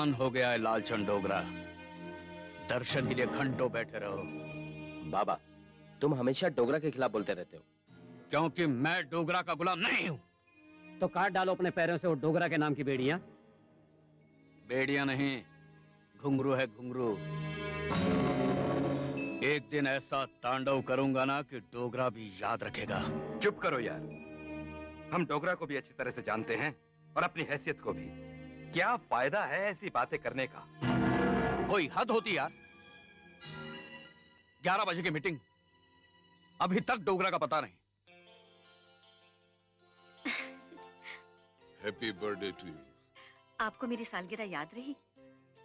जवान हो गया है लालचंद डोगरा। दर्शन के लिए घंटों बैठे रहो। बाबा, तुम हमेशा डोगरा के खिलाफ बोलते रहते हो। क्योंकि मैं डोगरा का गुलाम नहीं हूं। तो काट डालो अपने पैरों से वो डोगरा के नाम की बेड़ियां। बेड़ियां नहीं, घुंघरू है घुंघरू। एक दिन ऐसा तांडव करूंगा ना कि डोगरा भी याद रखेगा। चुप करो यार, हम डोगरा को भी अच्छी तरह से जानते हैं और अपनी हैसियत को भी। क्या फायदा है ऐसी बातें करने का? कोई हद होती यार। 11 बजे की मीटिंग, अभी तक डोगरा का पता नहीं। Happy birthday to you. आपको मेरी सालगिरह याद रही?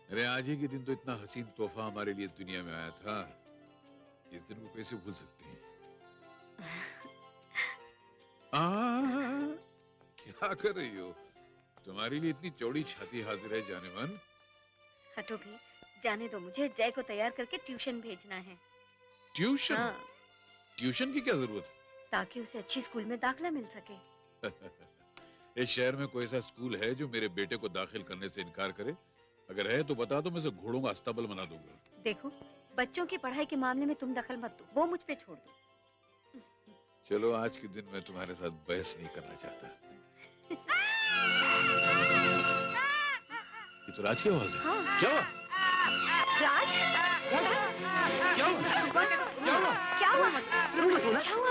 अरे आज ही के दिन तो इतना हसीन तोहफा हमारे लिए दुनिया में आया था, इस दिन को कैसे भूल सकते हैं? क्या कर रही हो? तुम्हारे लिए इतनी चौड़ी छाती हाजिर है जाने मन। हटो भी, जाने दो मुझे। जय को तैयार करके ट्यूशन भेजना है। ट्यूशन? हाँ। ट्यूशन की क्या जरूरत है? ताकि उसे अच्छी स्कूल में दाखिला मिल सके। इस शहर में कोई ऐसा स्कूल है जो मेरे बेटे को दाखिल करने से इनकार करे? अगर है तो बता दो, मैं उसे घोड़ों का अस्तबल बना दूंगा। देखो, बच्चों की पढ़ाई के मामले में तुम दखल मत दो, वो मुझ पे छोड़ दो। चलो, आज के दिन मैं तुम्हारे साथ बहस नहीं करना चाहता। ये तो राज की आवाज है। हाँ। क्या? राज? क्या हुआ? क्या हुआ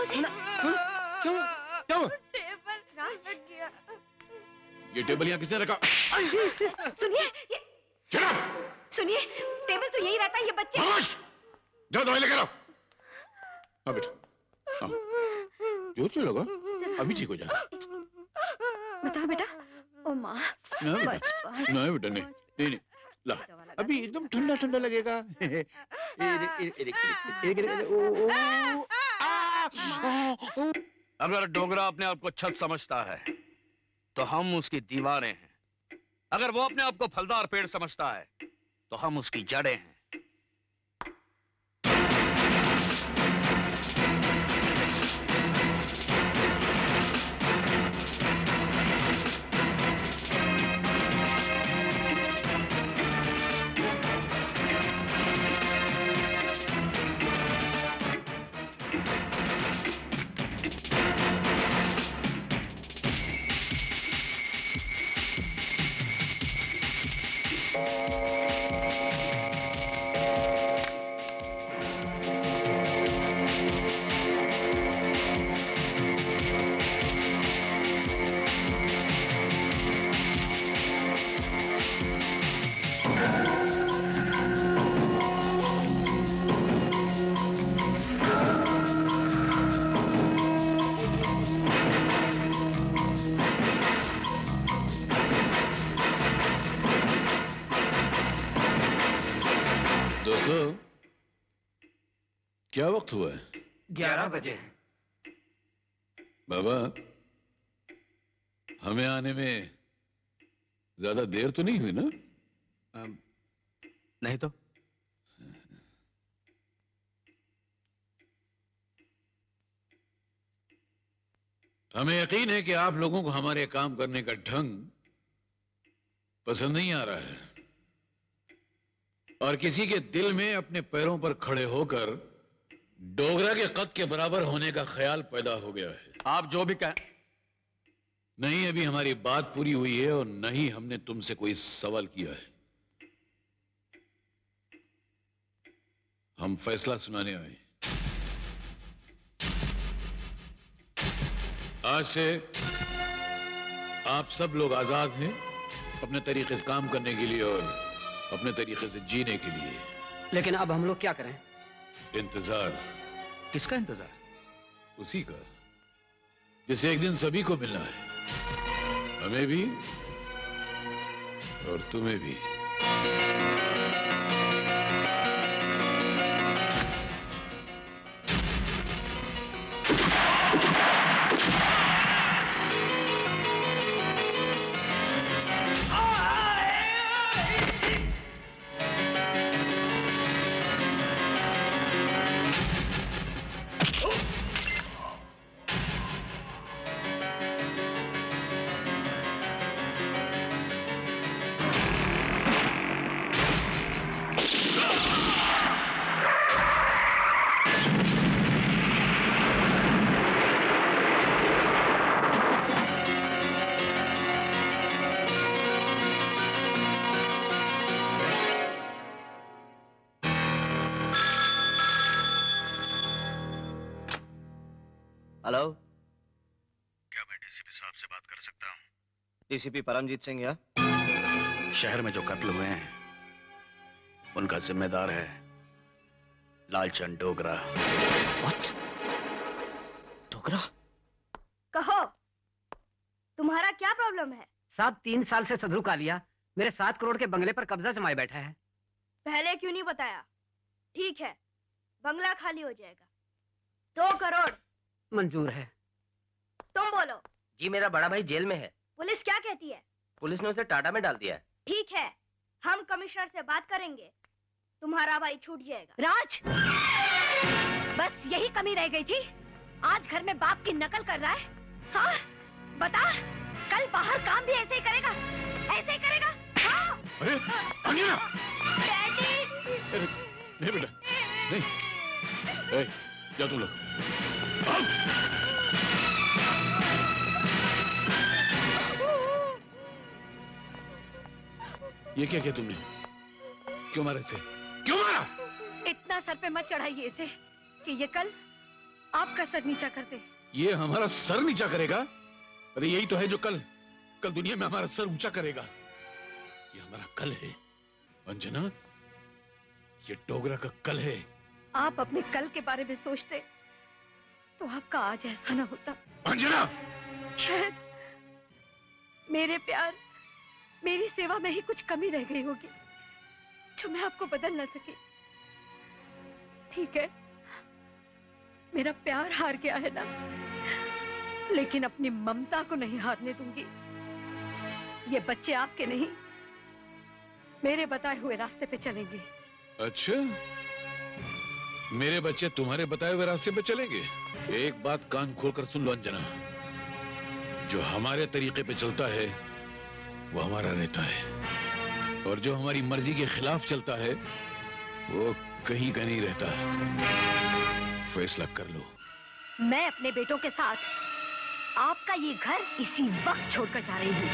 उसे? क्या हुआ? राज? ये टेबल यहाँ किसने रखा? सुनिए, सुनिए, टेबल तो यही रहता है, ये बच्चे। जाओ दवाई लेकर आओ। हाँ बेटा, हाँ। जोर से लगा, अभी ठीक हो जाएगा। बताओ बेटा। ओ माँ। नहीं बेटा, नहीं, ला, अभी एकदम ठंडा ठंडा लगेगा। अगर डोगरा अपने आप को छत समझता है तो हम उसकी दीवारें हैं। अगर वो अपने आप को फलदार पेड़ समझता है तो हम उसकी जड़ें हैं। क्या वक्त हुआ है? 11 बजे। बाबा, हमें आने में ज्यादा देर तो नहीं हुई ना? नहीं तो। हमें यकीन है कि आप लोगों को हमारे काम करने का ढंग पसंद नहीं आ रहा है और किसी के दिल में अपने पैरों पर खड़े होकर डोगरा के कद के बराबर होने का ख्याल पैदा हो गया है। आप जो भी कहें। नहीं, अभी हमारी बात पूरी हुई है और नहीं हमने तुमसे कोई सवाल किया है। हम फैसला सुनाने आए। आज से आप सब लोग आजाद हैं अपने तरीके से काम करने के लिए और अपने तरीके से जीने के लिए। लेकिन अब हम लोग क्या करें? इंतजार। किसका इंतजार? उसी का जिसे एक दिन सभी को मिलना है, हमें भी और तुम्हें भी। हेलो, क्या मैं डीसीपी साहब से बात कर सकता हूँ? डीसीपी परमजीत सिंह या? शहर में जो कत्ल हुए हैं उनका जिम्मेदार है लालचंद डोगरा। व्हाट? डोगरा? कहो, तुम्हारा क्या प्रॉब्लम है? साहब 3 साल से सदरू कालिया मेरे 7 करोड़ के बंगले पर कब्जा जमाए बैठा है। पहले क्यों नहीं बताया? ठीक है, बंगला खाली हो जाएगा। 2 करोड़ मंजूर है। तुम बोलो। जी मेरा बड़ा भाई जेल में है। पुलिस क्या कहती है? पुलिस ने उसे टाटा में डाल दिया है। ठीक है, हम कमिश्नर से बात करेंगे, तुम्हारा भाई छूट जाएगा। राज, बस यही कमी रह गई थी। आज घर में बाप की नकल कर रहा है। हाँ, बता, कल बाहर काम भी ऐसे ही करेगा? ऐसे ही करेगा? हाँ। अरे अंजना! डैडी! नहीं बेटा, नहीं। जा तुम लोग। ये क्या किया तुमने? क्यों मारा इसे? क्यों मारा? इतना सर पे मत चढ़ाइए इसे कि ये कल आपका सर नीचा कर दे। ये हमारा सर नीचा करेगा? अरे यही तो है जो कल दुनिया में हमारा सर ऊंचा करेगा। ये हमारा कल है अंजना, ये डोगरा का कल है। आप अपने कल के बारे में सोचते तो आपका आज ऐसा ना होता। अंजना! शायद मेरे प्यार, मेरी सेवा में ही कुछ कमी रह गई होगी जो मैं आपको बदल ना सकी। ठीक है, मेरा प्यार हार गया है ना, लेकिन अपनी ममता को नहीं हारने दूंगी। ये बच्चे आपके नहीं, मेरे बताए हुए रास्ते पे चलेंगे। अच्छा, मेरे बच्चे तुम्हारे बताए हुए रास्ते पे चलेंगे? एक बात कान खोलकर सुन लो अंजना, जो हमारे तरीके पे चलता है वो हमारा नेता है, और जो हमारी मर्जी के खिलाफ चलता है वो कहीं का नहीं रहता। फैसला कर लो। मैं अपने बेटों के साथ आपका ये घर इसी वक्त छोड़कर जा रही हूँ।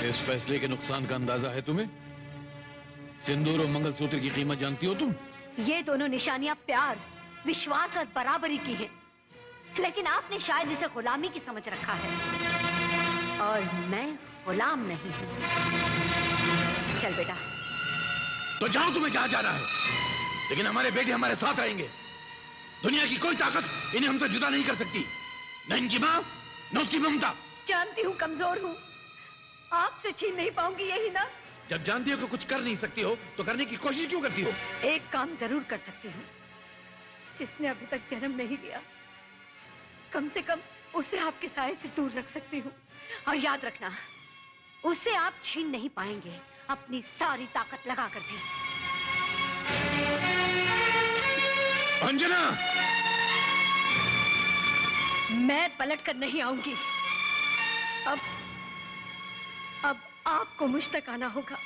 इस फैसले के नुकसान का अंदाजा है तुम्हें? सिंदूर और मंगलसूत्र की कीमत जानती हो तुम? ये दोनों निशानियां प्यार, विश्वास और बराबरी की हैं, लेकिन आपने शायद इसे गुलामी की समझ रखा है, और मैं गुलाम नहीं हूँ। चल बेटा। तो जाओ, तुम्हें जहां जाना है, लेकिन हमारे बेटे हमारे साथ रहेंगे। दुनिया की कोई ताकत इन्हें हमसे जुदा नहीं कर सकती, न इनकी माँ न उसकी ममता। जानती हूँ कमजोर हूँ, आपसे छीन नहीं पाऊंगी, यही ना? जब जानती हो कि कुछ कर नहीं सकती हो तो करने की कोशिश क्यों करती हो? एक काम जरूर कर सकती हूँ, जिसने अभी तक जन्म नहीं लिया, कम से कम उसे आपके साए से दूर रख सकती हूँ। और याद रखना, उसे आप छीन नहीं पाएंगे अपनी सारी ताकत लगा कर भी। अंजना! मैं पलट कर नहीं आऊंगी। अब आपको मुझ तक आना होगा।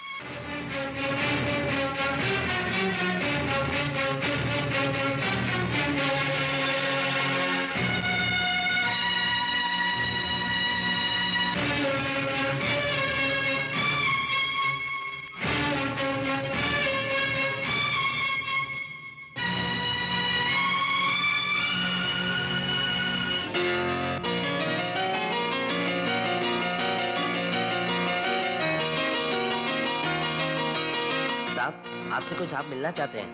आपसे कोई साहब मिलना चाहते हैं।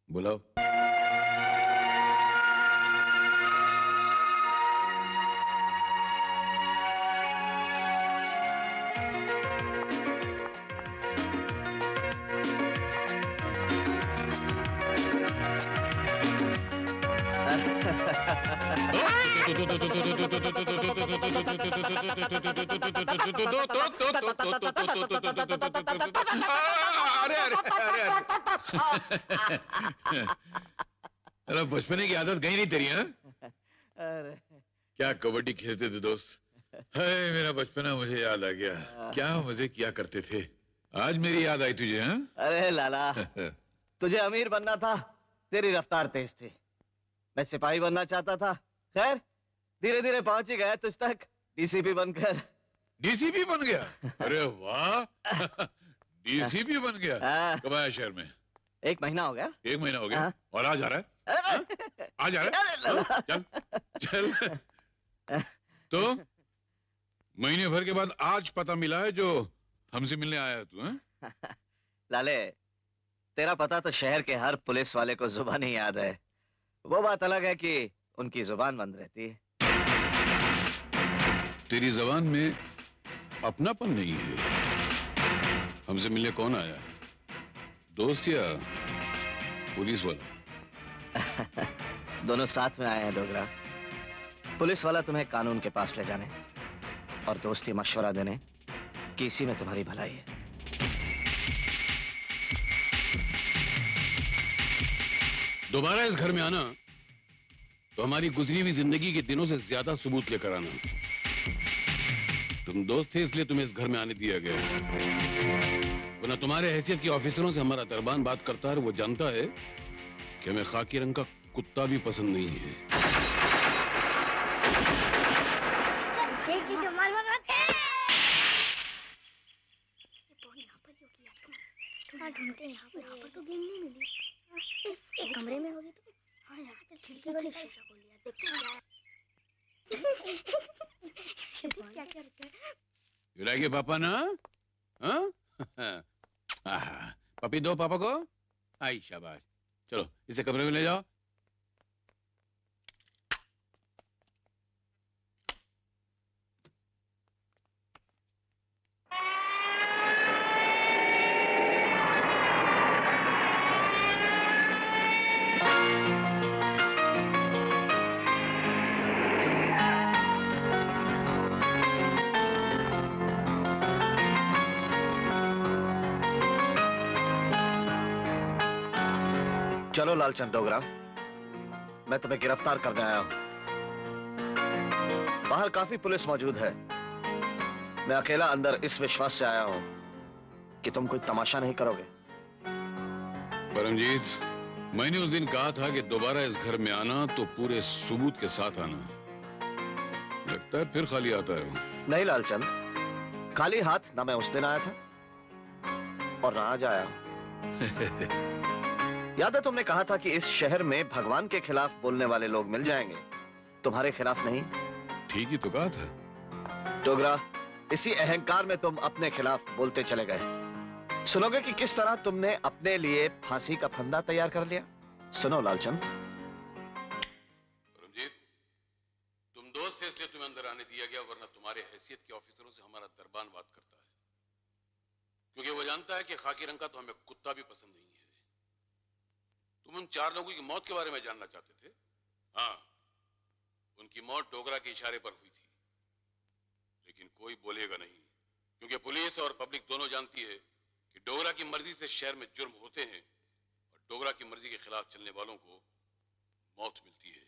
बुलाओ। अरे बचपने की आदत गई नहीं तेरी? हाँ, क्या कबड्डी खेलते थे दोस्त। हाय मेरा बचपना मुझे याद आ गया। क्या मजे किया करते थे। आज मेरी याद आई तुझे? हाँ? अरे लाला, तुझे अमीर बनना था, तेरी रफ्तार तेज थी। मैं सिपाही बनना चाहता था, खैर धीरे धीरे पहुंच ही गया तुझ तक, डीसीपी बनकर। डीसीपी बन गया? अरे वाह, डीसीपी बन गया। कब आया शहर में? 1 महीना हो गया। 1 महीना हो गया हाँ। और आज आ रहा है? हाँ? आज आ रहा है? हाँ? चल चल। तो महीने भर के बाद आज पता मिला है जो हमसे मिलने आया है तू? हाँ? लाले, तेरा पता तो शहर के हर पुलिस वाले को जुबान ही याद है। वो बात अलग है कि उनकी जुबान बंद रहती है। तेरी जबान में अपनापन नहीं है। हमसे मिलने कौन आया? दोस्त या पुलिस वाला? दोनों साथ में आए हैं डोगरा। पुलिस वाला तुम्हें कानून के पास ले जाने और दोस्ती मशवरा देने कि इसी में तुम्हारी भलाई है। दोबारा इस घर में आना तो हमारी गुजरी हुई जिंदगी के दिनों से ज्यादा सबूत लेकर आना। तुम दोस्त थे इसलिए तुम्हें इस घर में आने दिया गया, वरना तुम्हारे हैसियत के ऑफिसरों से हमारा दरबान बात करता है, वो जानता है कि हमें खाकी रंग का कुत्ता भी पसंद नहीं है। ढूंढते हैं यहाँ पर तो गेम नहीं मिली। एक कमरे में होगी तो हाँ यार खिड़की वाली शीशा खोल लिया, देखते हैं क्या क्या रखा है। You like it, पापा ना? हाँ? पपी दो पापा को। आई शाबाश। चलो इसे कमरे में ले जाओ। चलो लालचंद डोगरा, मैं तुम्हें गिरफ्तार करने आया हूं। बाहर काफी पुलिस मौजूद है। मैं अकेला अंदर इस विश्वास से आया हूं कि तुम कोई तमाशा नहीं करोगे। परमजीत, मैंने उस दिन कहा था कि दोबारा इस घर में आना तो पूरे सबूत के साथ आना। लगता है फिर खाली आता है वो। नहीं लालचंद, खाली हाथ ना मैं उस दिन आया था और ना आज आया हूं। याद है तुमने कहा था कि इस शहर में भगवान के खिलाफ बोलने वाले लोग मिल जाएंगे, तुम्हारे खिलाफ नहीं। ठीक ही तो कहा था। डोगरा, इसी अहंकार में तुम अपने खिलाफ बोलते चले गए। सुनोगे कि किस तरह तुमने अपने लिए फांसी का फंदा तैयार कर लिया? सुनो लालचंद। परमजीत, तुम दोस्त थे इसलिए तुम्हें अंदर आने दिया गया, वरना तुम्हारे हैसियत के ऑफिसरों से हमारा दरबान बात करता है, क्योंकि वो जानता है कि खाकी रंग का तो हमें कुत्ता भी पसंद नहीं है। तुम उन 4 लोगों की मौत के बारे में जानना चाहते थे? हाँ, उनकी मौत डोगरा के इशारे पर हुई थी, लेकिन कोई बोलेगा नहीं, क्योंकि पुलिस और पब्लिक दोनों जानती है कि डोगरा की मर्जी से शहर में जुर्म होते हैं और डोगरा की मर्जी के खिलाफ चलने वालों को मौत मिलती है।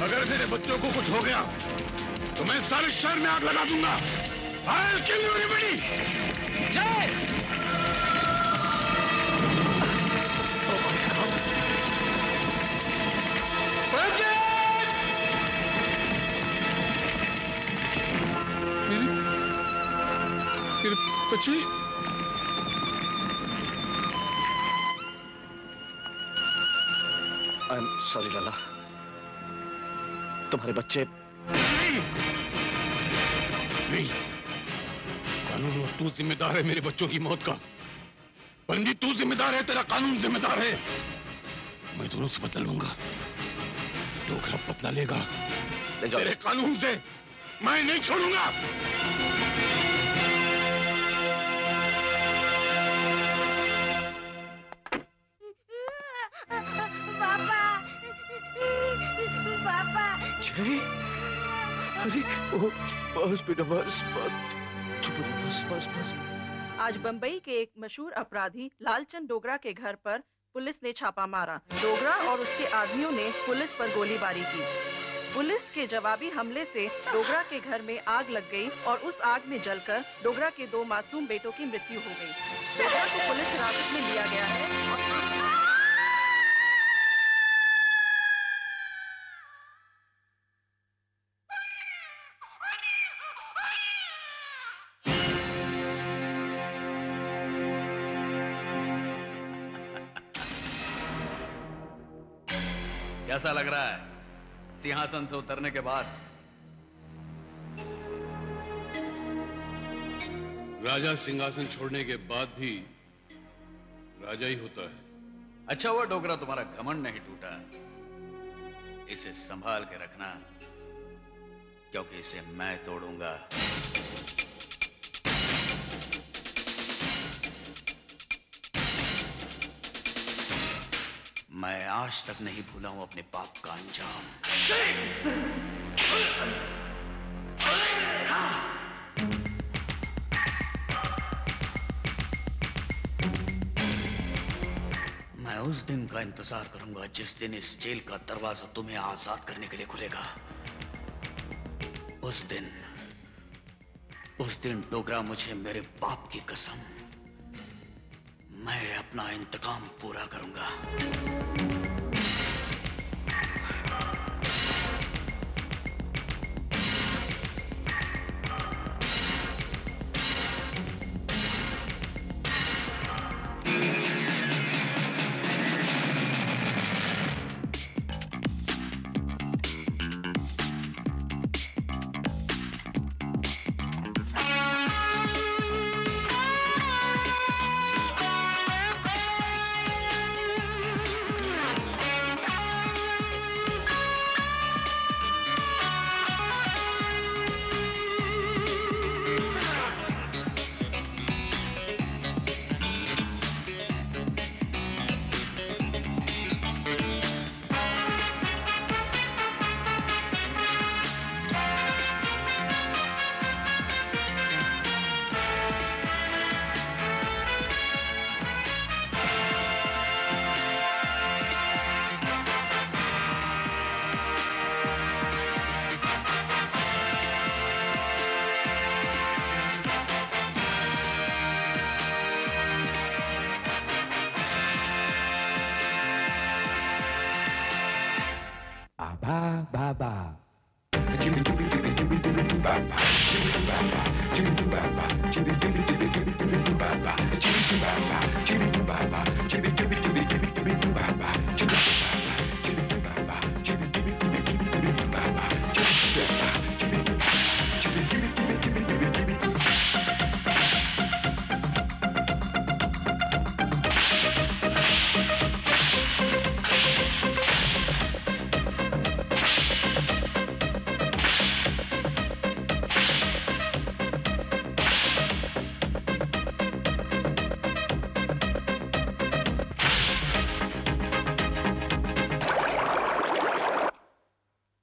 अगर मेरे बच्चों को कुछ हो गया तो मैं सारे शहर में आग लगा दूंगा। I'll kill you everybody! बच्ची, आई एम सॉरी लाला, तुम्हारे बच्चे नहीं, कानून और तू जिम्मेदार है मेरे बच्चों की मौत का। पंडित तू जिम्मेदार है, तेरा कानून जिम्मेदार है। मैं दोनों से बदला लूंगा, डोगरा बदला लेगा। ले जाओ। तेरे कानून से मैं नहीं छोड़ूंगा। पापा, पापा। जय, अरे बस बेटा, बस बस, चुप हो जाओ, बस बस बस। आज बंबई के एक मशहूर अपराधी लालचंद डोगरा के घर पर पुलिस ने छापा मारा। डोगरा और उसके आदमियों ने पुलिस पर गोलीबारी की। पुलिस के जवाबी हमले से डोगरा के घर में आग लग गई और उस आग में जलकर डोगरा के 2 मासूम बेटों की मृत्यु हो गई। डोगरा को पुलिस हिरासत में लिया गया है। कैसा लग रहा है सिंहासन से उतरने के बाद? राजा सिंहासन छोड़ने के बाद भी राजा ही होता है। अच्छा हुआ डोगरा तुम्हारा घमंड नहीं टूटा। इसे संभाल के रखना, क्योंकि इसे मैं तोड़ूंगा। मैं आज तक नहीं भूला हूं अपने पाप का अंजाम। मैं उस दिन का इंतजार करूंगा जिस दिन इस जेल का दरवाजा तुम्हें आजाद करने के लिए खुलेगा। उस दिन डोगरा मुझे मेरे बाप की कसम, मैं अपना इंतकाम पूरा करूंगा।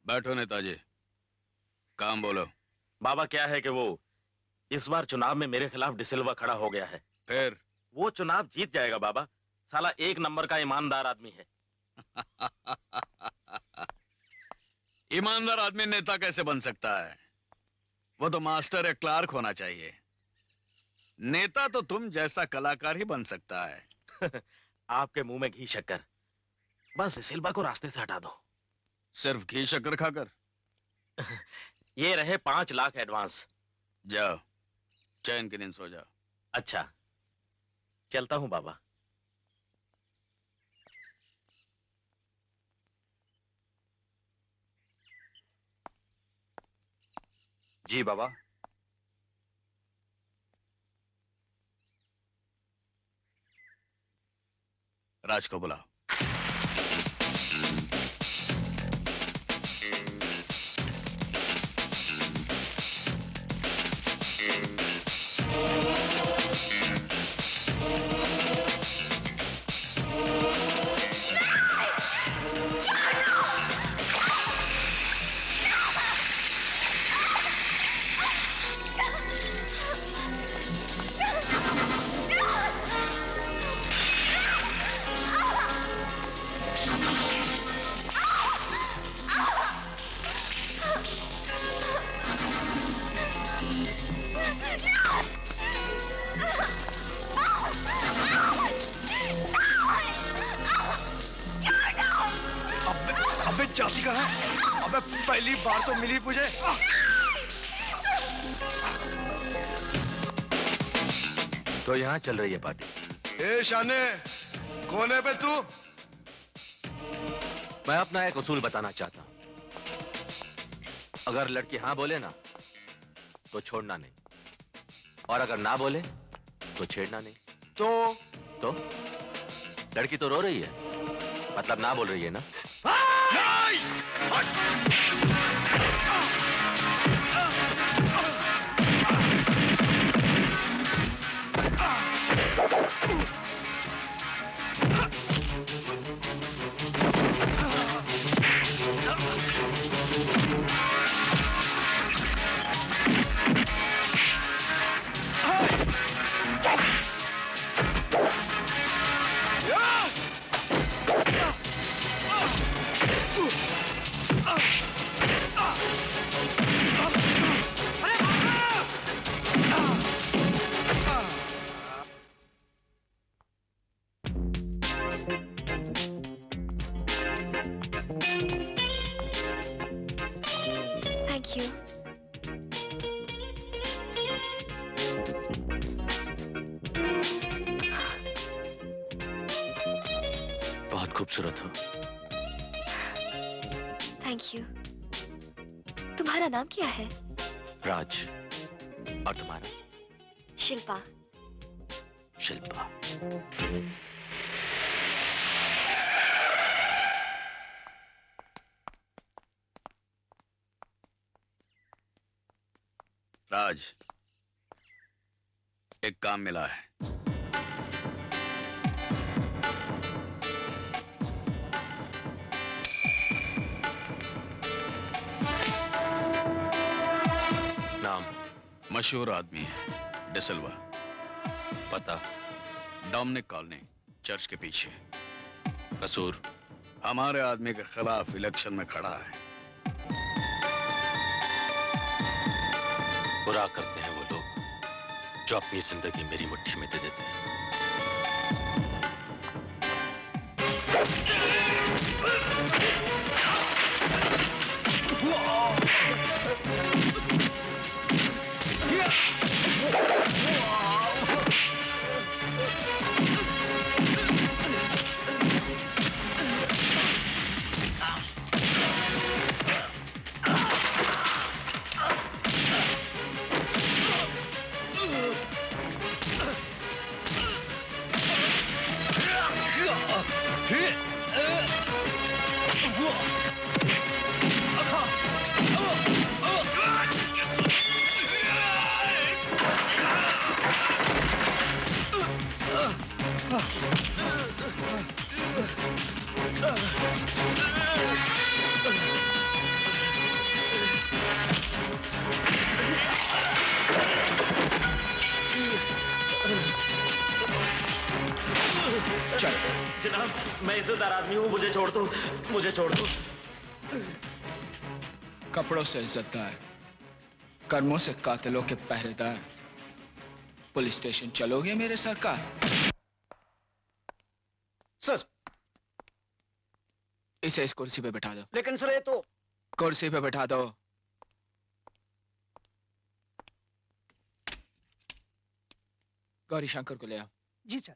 बैठो नेताजी, काम बोलो। बाबा क्या है कि वो इस बार चुनाव में मेरे खिलाफ डिसिल्वा खड़ा हो गया है। फिर वो चुनाव जीत जाएगा बाबा, साला 1 नंबर का ईमानदार आदमी है। ईमानदार आदमी नेता कैसे बन सकता है? वो तो मास्टर या क्लार्क होना चाहिए। नेता तो तुम जैसा कलाकार ही बन सकता है। आपके मुंह में घी शक्कर, बस डिसिल्वा को रास्ते से हटा दो। सिर्फ घी शक्कर खाकर? ये रहे 5 लाख एडवांस। जाओ, चैन की नींद सो जाओ। अच्छा, चलता हूं बाबा। जी बाबा। राज को बुलाओ। अबे चाची कहाँ है? अबे पहली बार तो मिली मुझे। तो यहाँ चल रही है पार्टी। ए शाने, कौन है बे तू? मैं अपना एक उसूल बताना चाहता हूं। अगर लड़की हाँ बोले ना तो छोड़ना नहीं, और अगर ना बोले तो छेड़ना नहीं। तो लड़की तो रो रही है, मतलब ना बोल रही है ना। Thank you. बहुत खूबसूरत हो। Thank you. तुम्हारा नाम क्या है? राज। और तुम्हारा? शिल्पा। शिल्पा। राज, एक काम मिला है। नाम? मशहूर आदमी है, डिसिल्वा। पता? डोमिनिक कॉलोनी, चर्च के पीछे। कसूर? हमारे आदमी के खिलाफ इलेक्शन में खड़ा है। बुरा करते हैं वो लोग जो अपनी जिंदगी मेरी मुट्ठी में दे देते हैं। जनाब, मैं इज्जतदार आदमी हूँ, मुझे छोड़ दो, मुझे छोड़ दो। कपड़ों से इज्जतदार, कर्मों से कातिलों के पहरेदार। पुलिस स्टेशन चलोगे मेरे सरकार? सर, इसे इस कुर्सी पे बैठा दो। लेकिन सर ये तो... कुर्सी पे बैठा दो। गौरी शंकर को ले आओ। जी सर।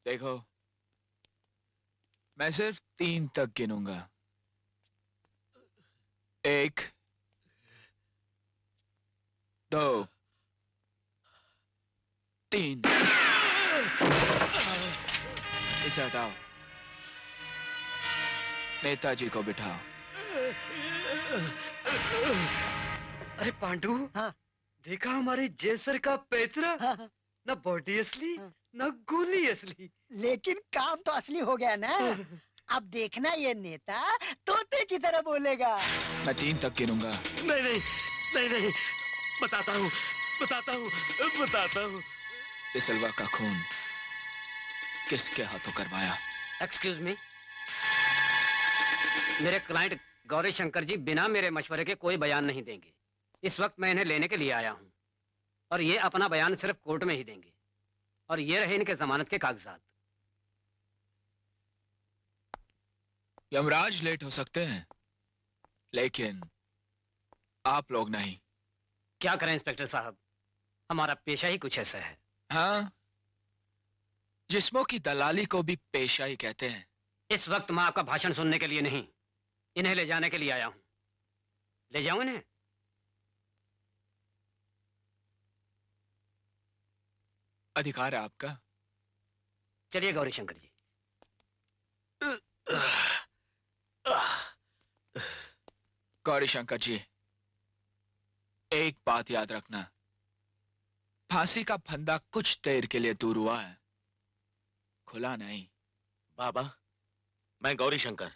देखो, मैं सिर्फ 3 तक गिनूंगा। 1, 2, 3। इसे हटाओ। नेताजी को बिठाओ। अरे पांडु, हाँ। देखा हमारे जयसर का पैतरा? हाँ। न बॉडी असली, हाँ। न गोली असली। लेकिन काम तो असली हो गया ना। अब देखना ये नेता तोते की तरह बोलेगा। मैं 3 तक गिनूंगा। नहीं नहीं नहीं नहीं, बताता हूँ बताता हूँ बताता हूँ। डिसल्वा का खून किसके हाथों करवाया? एक्सक्यूज मी, मेरे क्लाइंट गौरी शंकर जी बिना मेरे मशवरे के कोई बयान नहीं देंगे। इस वक्त मैं इन्हें लेने के लिए आया हूँ और ये अपना बयान सिर्फ कोर्ट में ही देंगे। और ये रहे इनके जमानत के कागजात। यमराज लेट हो सकते हैं, लेकिन आप लोग नहीं। क्या करें इंस्पेक्टर साहब, हमारा पेशा ही कुछ ऐसा है। हाँ, जिस्मों की दलाली को भी पेशा ही कहते हैं। इस वक्त मैं आपका भाषण सुनने के लिए नहीं, इन्हें ले जाने के लिए आया हूं। ले जाऊं इन्हें? अधिकार है आपका। चलिए गौरी शंकर जी। गौरी शंकर जी, एक बात याद रखना, फांसी का फंदा कुछ देर के लिए दूर हुआ है, खुला नहीं। बाबा, मैं गौरी शंकर।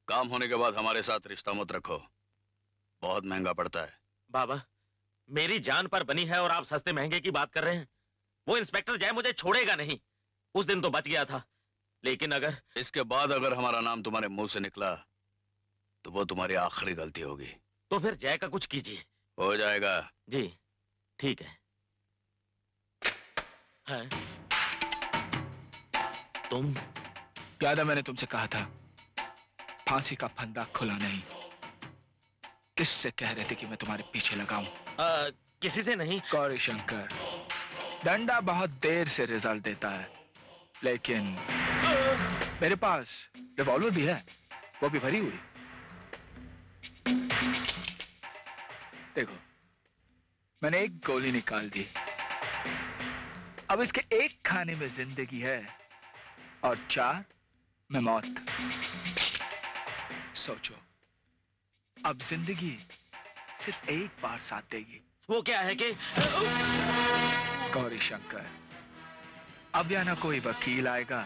काम होने के बाद हमारे साथ रिश्ता मत रखो, बहुत महंगा पड़ता है। बाबा, मेरी जान पर बनी है और आप सस्ते महंगे की बात कर रहे हैं। वो इंस्पेक्टर जय मुझे छोड़ेगा नहीं। उस दिन तो बच गया था, लेकिन अगर इसके बाद अगर हमारा नाम तुम्हारे मुंह से निकला तो वो तुम्हारी आखिरी गलती होगी। तो फिर जय का कुछ कीजिए। हो जाएगा। जी ठीक है। तुम? याद है मैंने तुमसे कहा था फांसी का फंदा खुला नहीं। किससे कह रहे थे कि मैं तुम्हारे पीछे लगाऊं? किसी से नहीं। गौरी शंकर, डंडा बहुत देर से रिजल्ट देता है, लेकिन मेरे पास रिवॉल्वर भी है, वो भी भरी हुई। देखो, मैंने एक गोली निकाल दी। अब इसके एक खाने में जिंदगी है और 4 में मौत। सोचो, अब जिंदगी सिर्फ एक बार साथ देगी। वो क्या है कि गौरी शंकर, अब या ना कोई वकील आएगा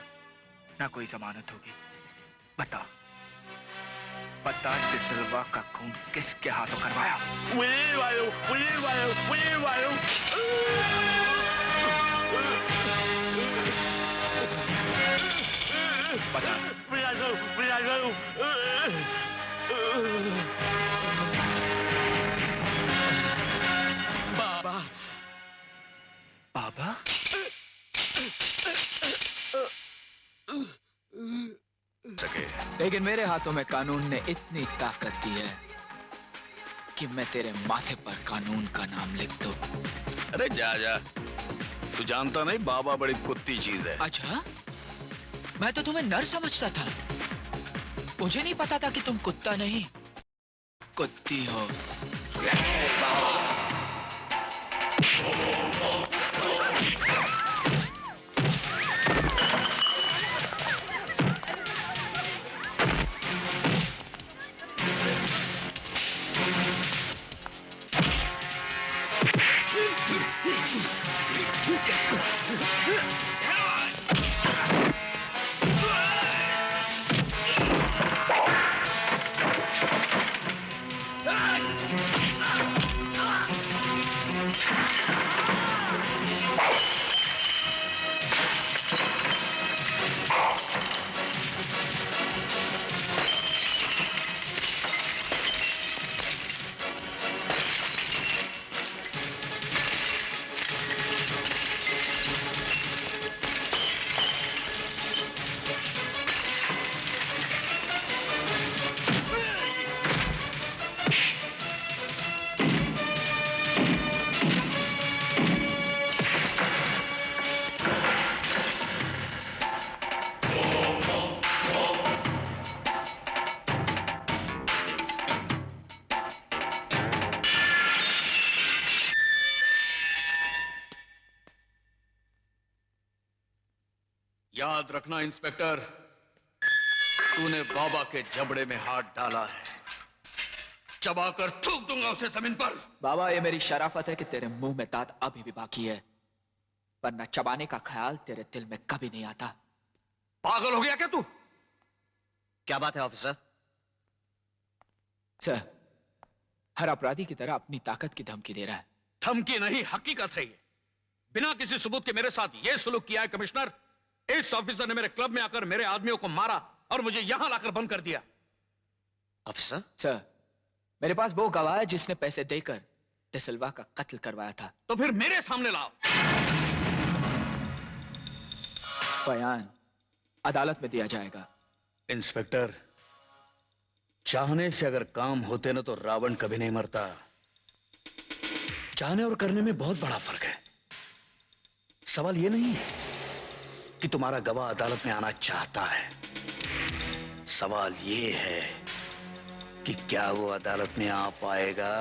ना कोई जमानत होगी। बता बता, डिसल्वा का खून किसके हाथों करवाया? बता। बाबा। बाबा? लेकिन मेरे हाथों में कानून ने इतनी ताकत दी है कि मैं तेरे माथे पर कानून का नाम लिख दूं। अरे जा जा, तू जानता नहीं बाबा बड़ी कुत्ती चीज है। अच्छा, मैं तो तुम्हें नर समझता था। मुझे नहीं पता था कि तुम कुत्ता नहीं कुत्ती हो। याद रखना इंस्पेक्टर, तूने बाबा के जबड़े में हाथ डाला है, चबाकर थूक दूंगा उसे जमीन पर। बाबा, ये मेरी शराफत है कि तेरे मुंह में दांत अभी भी बाकी है, वरना चबाने का ख्याल तेरे दिल में कभी नहीं आता। पागल हो गया क्या तू? क्या बात है ऑफिसर? सर, हर अपराधी की तरह अपनी ताकत की धमकी दे रहा है। धमकी नहीं, हकीकत है ये। बिना किसी सबूत के मेरे साथ ये सुलूक किया है कमिश्नर। इस ऑफिसर ने मेरे क्लब में आकर मेरे आदमियों को मारा और मुझे यहां लाकर बंद कर दिया। ऑफिसर? सर, मेरे पास वो गवाह है जिसने पैसे देकर डिसिल्वा का कत्ल करवाया था। तो फिर मेरे सामने लाओ। बयान अदालत में दिया जाएगा। इंस्पेक्टर, चाहने से अगर काम होते ना तो रावण कभी नहीं मरता। चाहने और करने में बहुत बड़ा फर्क है। सवाल ये नहीं है कि तुम्हारा गवाह अदालत में आना चाहता है, सवाल ये है कि क्या वो अदालत में आ पाएगा।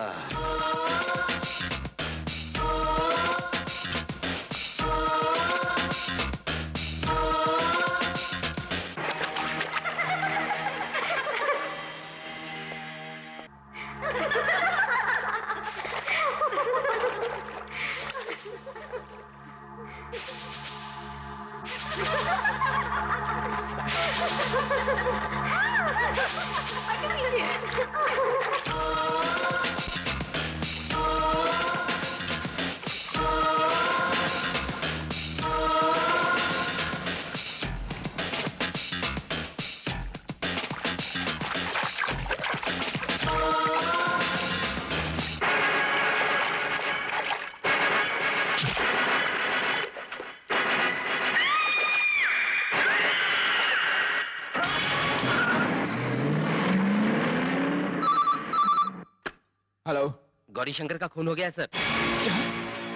हेलो, गौरीशंकर का खून हो गया है सर।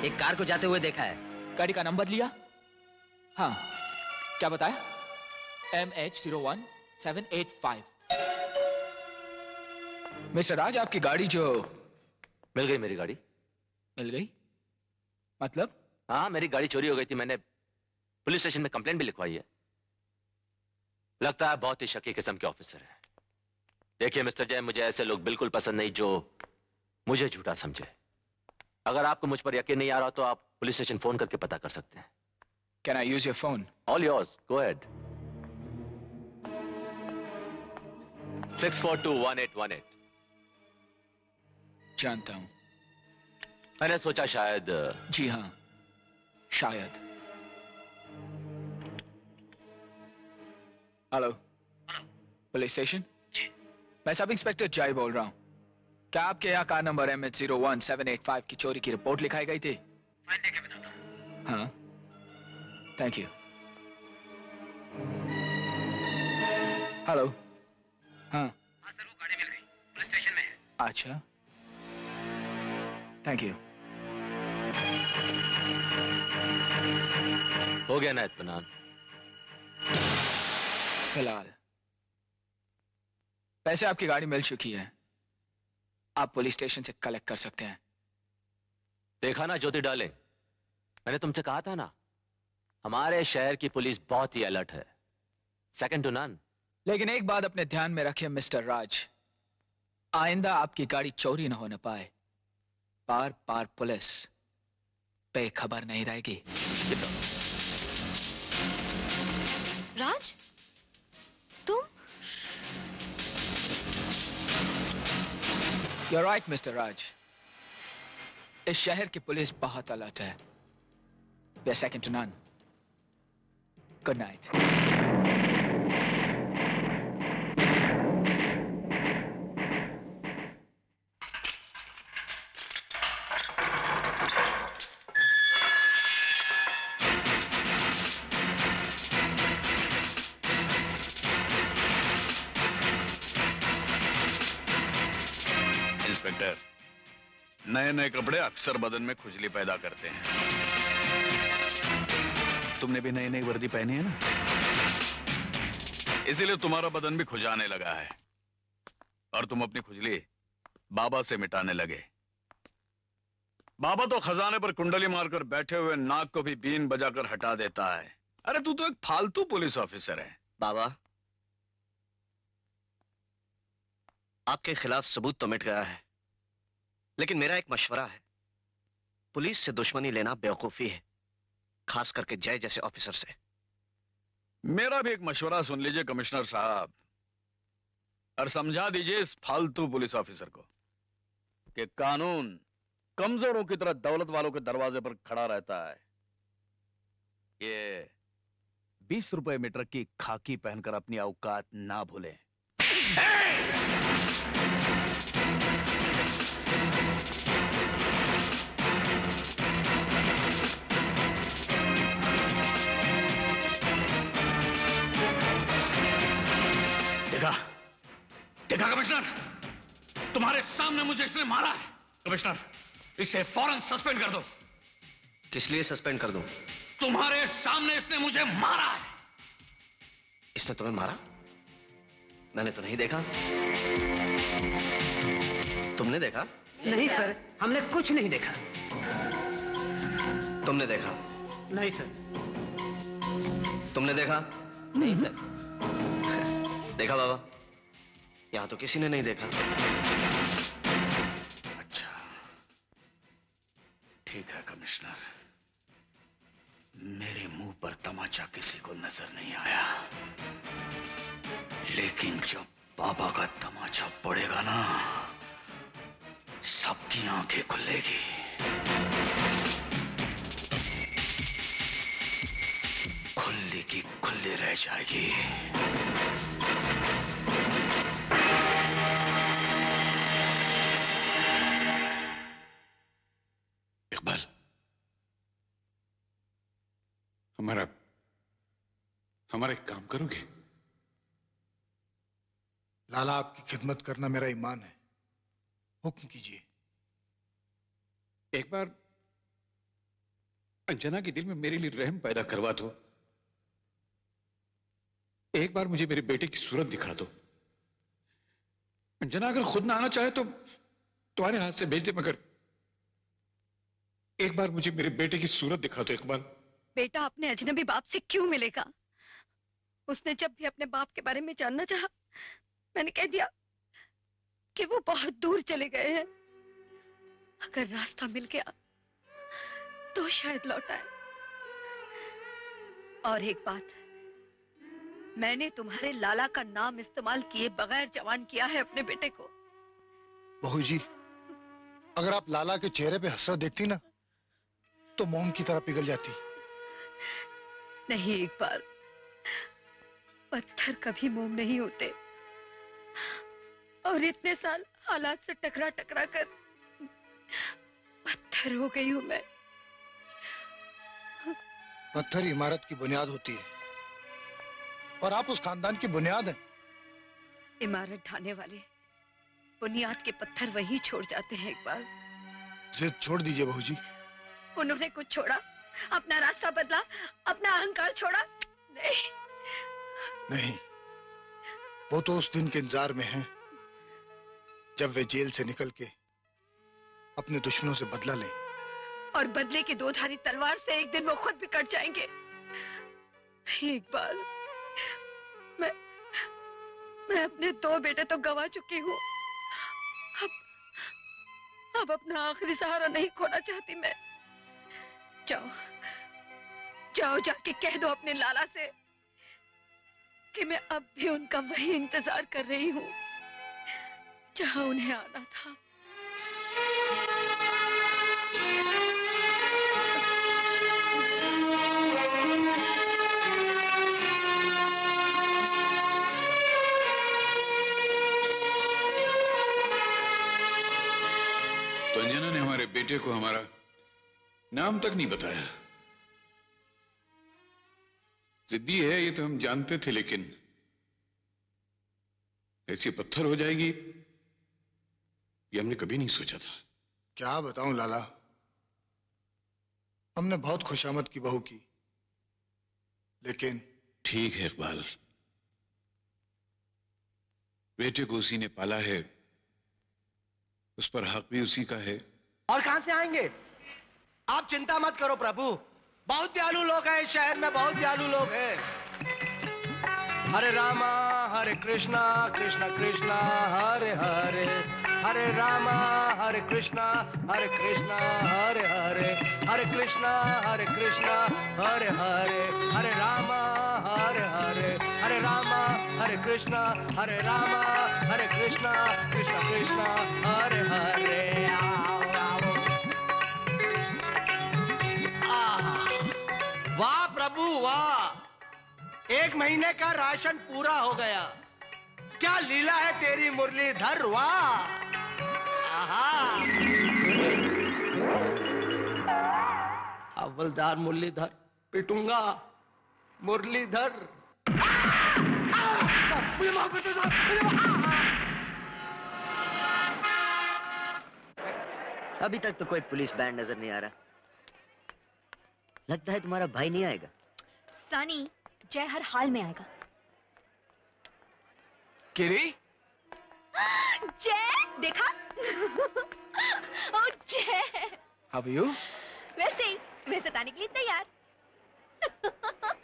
एक कार को जाते हुए देखा है। गाड़ी का नंबर लिया? हाँ, क्या बताया? MH01785। मिस्टर राज, आपकी गाड़ी जो मिल गई, मेरी गाड़ी मिल गई? मतलब? हाँ, मेरी गाड़ी चोरी हो गई थी। मैंने पुलिस स्टेशन में कंप्लेंट भी लिखवाई है। लगता है बहुत ही शकी किस्म के ऑफिसर हैं। देखिए मिस्टर जय, मुझे ऐसे लोग बिल्कुल पसंद नहीं जो मुझे झूठा समझे। अगर आपको मुझ पर यकीन नहीं आ रहा तो आप पुलिस स्टेशन फोन करके पता कर सकते हैं। Can I use your phone? All yours. Go ahead. 6421818। जानता हूं। मैंने सोचा शायद। जी हाँ, शायद। Hello, police station? जी। मैं सब इंस्पेक्टर जय बोल रहा हूं। क्या आपके यहाँ कार नंबर MH01785 की चोरी की रिपोर्ट लिखाई गई थी? फाइल देके बताता हूं। हाँ, थैंक यू। हेलो। हाँ सर, वो गाड़ी मिल गई, पुलिस स्टेशन में है। अच्छा, थैंक यू। हो गया ना इत्मीनान? फिलहाल पैसे आपकी गाड़ी मिल चुकी है, आप पुलिस स्टेशन से कलेक्ट कर सकते हैं। देखा ना ज्योति डार्लिंग, मैंने तुमसे कहा था ना, हमारे शहर की पुलिस बहुत ही अलर्ट है, सेकंड टू नन। लेकिन एक बात अपने ध्यान में रखिए मिस्टर राज, आइंदा आपकी गाड़ी चोरी न होने पाए। बार बार पुलिस बेखबर नहीं रहेगी। राज, तुम? You're right, मिस्टर राज। इस शहर की पुलिस बहुत अलर्ट है। We are second to none. Good night. Inspector, नए नए कपड़े अक्सर बदन में खुजली पैदा करते हैं। तुमने भी नई नई वर्दी पहनी है ना, इसीलिए तुम्हारा बदन भी खुजाने लगा है और तुम अपनी खुजली बाबा से मिटाने लगे। बाबा तो खजाने पर कुंडली मारकर बैठे हुए नाग को भी बीन बजाकर हटा देता है, अरे तू तो एक फालतू पुलिस ऑफिसर है। बाबा, आपके खिलाफ सबूत तो मिट गया है, लेकिन मेरा एक मशवरा है। पुलिस से दुश्मनी लेना बेवकूफी है, खास करके जय जैसे ऑफिसर से। मेरा भी एक मशवरा सुन लीजिए कमिश्नर साहब, और समझा दीजिए इस फालतू पुलिस ऑफिसर को कि कानून कमजोरों की तरह दौलत वालों के दरवाजे पर खड़ा रहता है। ये 20 रुपए मीटर की खाकी पहनकर अपनी औकात ना भूलें। देखा देखा कमिश्नर, तुम्हारे सामने मुझे इसने मारा है। कमिश्नर, इसे फौरन सस्पेंड कर दो। किस लिए सस्पेंड कर दूं? तुम्हारे सामने इसने मुझे मारा है। इसने तुम्हें मारा? मैंने तो नहीं देखा। तुमने देखा? नहीं सर, हमने कुछ नहीं देखा। तुमने देखा? नहीं सर। तुमने देखा? नहीं सर। देखा बाबा? यहां तो किसी ने नहीं देखा। अच्छा, ठीक है कमिश्नर, मेरे मुंह पर तमाचा किसी को नजर नहीं आया, लेकिन जब बाबा का तमाचा पड़ेगा ना, सबकी आंखें खुलेगी। खुली की खुली रह जाएगी। इकबाल, हमारा हमारा एक काम करोगे? लाला, आपकी खिदमत करना मेरा ईमान है, हुक्म कीजिए। एक बार अंजना के दिल में मेरे लिए रहम पैदा करवा दो। एक बार मुझे मेरे बेटे की सूरत दिखा दो। अंजना अगर खुद ना आना चाहे तो तुम्हारे हाथ से भेज दे, मगर एक बार मुझे मेरे बेटे की सूरत दिखा दो इकबाल। बेटा अपने अजनबी बाप से क्यों मिलेगा? उसने जब भी अपने बाप के बारे में जानना चाहा, मैंने कह दिया कि वो बहुत दूर चले गए हैं। अगर रास्ता मिल गया तो शायद लौट आए। और एक बात, मैंने तुम्हारे लाला का नाम इस्तेमाल किए बगैर जवान किया है अपने बेटे को। बहू जी, अगर आप लाला के चेहरे पे हसरत देखती ना, तो मोम की तरह पिघल जाती। नहीं इकबाल, पत्थर कभी मोम नहीं होते। और इतने साल हालात से टकरा टकरा कर पत्थर हो गई हूं मैं। पत्थर इमारत की बुनियाद होती है, और आप उस खानदान की बुनियाद हैं। इमारत ढाने वाले बुनियाद के पत्थर वही छोड़ जाते हैं इकबाल। जिद छोड़ दीजिए बहू जी। उन्होंने कुछ छोड़ा? अपना रास्ता बदला? अपना अहंकार छोड़ा? नहीं नहीं, वो तो उस दिन के इंतजार में हैं जब वे जेल से निकल के अपने दुश्मनों से बदला लें। और बदले की दो धारी तलवार से एक दिन वो खुद भी कट जाएंगे। नहीं इकबाल, मैं अपने दो बेटे तो गवा चुकी हूँ। अब अपना आखिरी सहारा नहीं खोना चाहती मैं। जाओ जाओ, जाके कह दो अपने लाला से कि मैं अब भी उनका वही इंतजार कर रही हूँ जहां उन्हें आना था। तो अंजना ने हमारे बेटे को हमारा नाम तक नहीं बताया। जिद्दी है ये तो हम जानते थे, लेकिन ऐसी पत्थर हो जाएगी ये हमने कभी नहीं सोचा था। क्या बताऊं लाला, हमने बहुत खुशामद की बहू की, लेकिन ठीक है इकबाल, बेटे को उसी ने पाला है, उस पर हक भी उसी का है। और कहां से आएंगे? आप चिंता मत करो प्रभु, बहुत दयालु लोग हैं इस शहर में, बहुत दयालु लोग हैं। हरे रामा हरे कृष्णा कृष्णा कृष्णा हरे हरे, हरे रामा हरे कृष्णा हरे हरे, हरे कृष्णा हरे हरे, हरे रामा हरे हरे, हरे रामा हरे कृष्णा हरे कृष्णा कृष्णा कृष्णा हरे हरे। वाह प्रभु वाह, 1 महीने का राशन पूरा हो गया। क्या लीला है तेरी मुरलीधर, वाह। हवलदार मुरलीधर, पिटूंगा मुरलीधर। मुझे माफ कर दो साहब, अभी तक तो कोई पुलिस बैंड नजर नहीं आ रहा। लगता है तुम्हारा भाई नहीं आएगा। सनी, जय हर हाल में आएगा। किरी? जय देखा? ओ जय। How are you? वैसे ही, मैं सताने के लिए तैयार।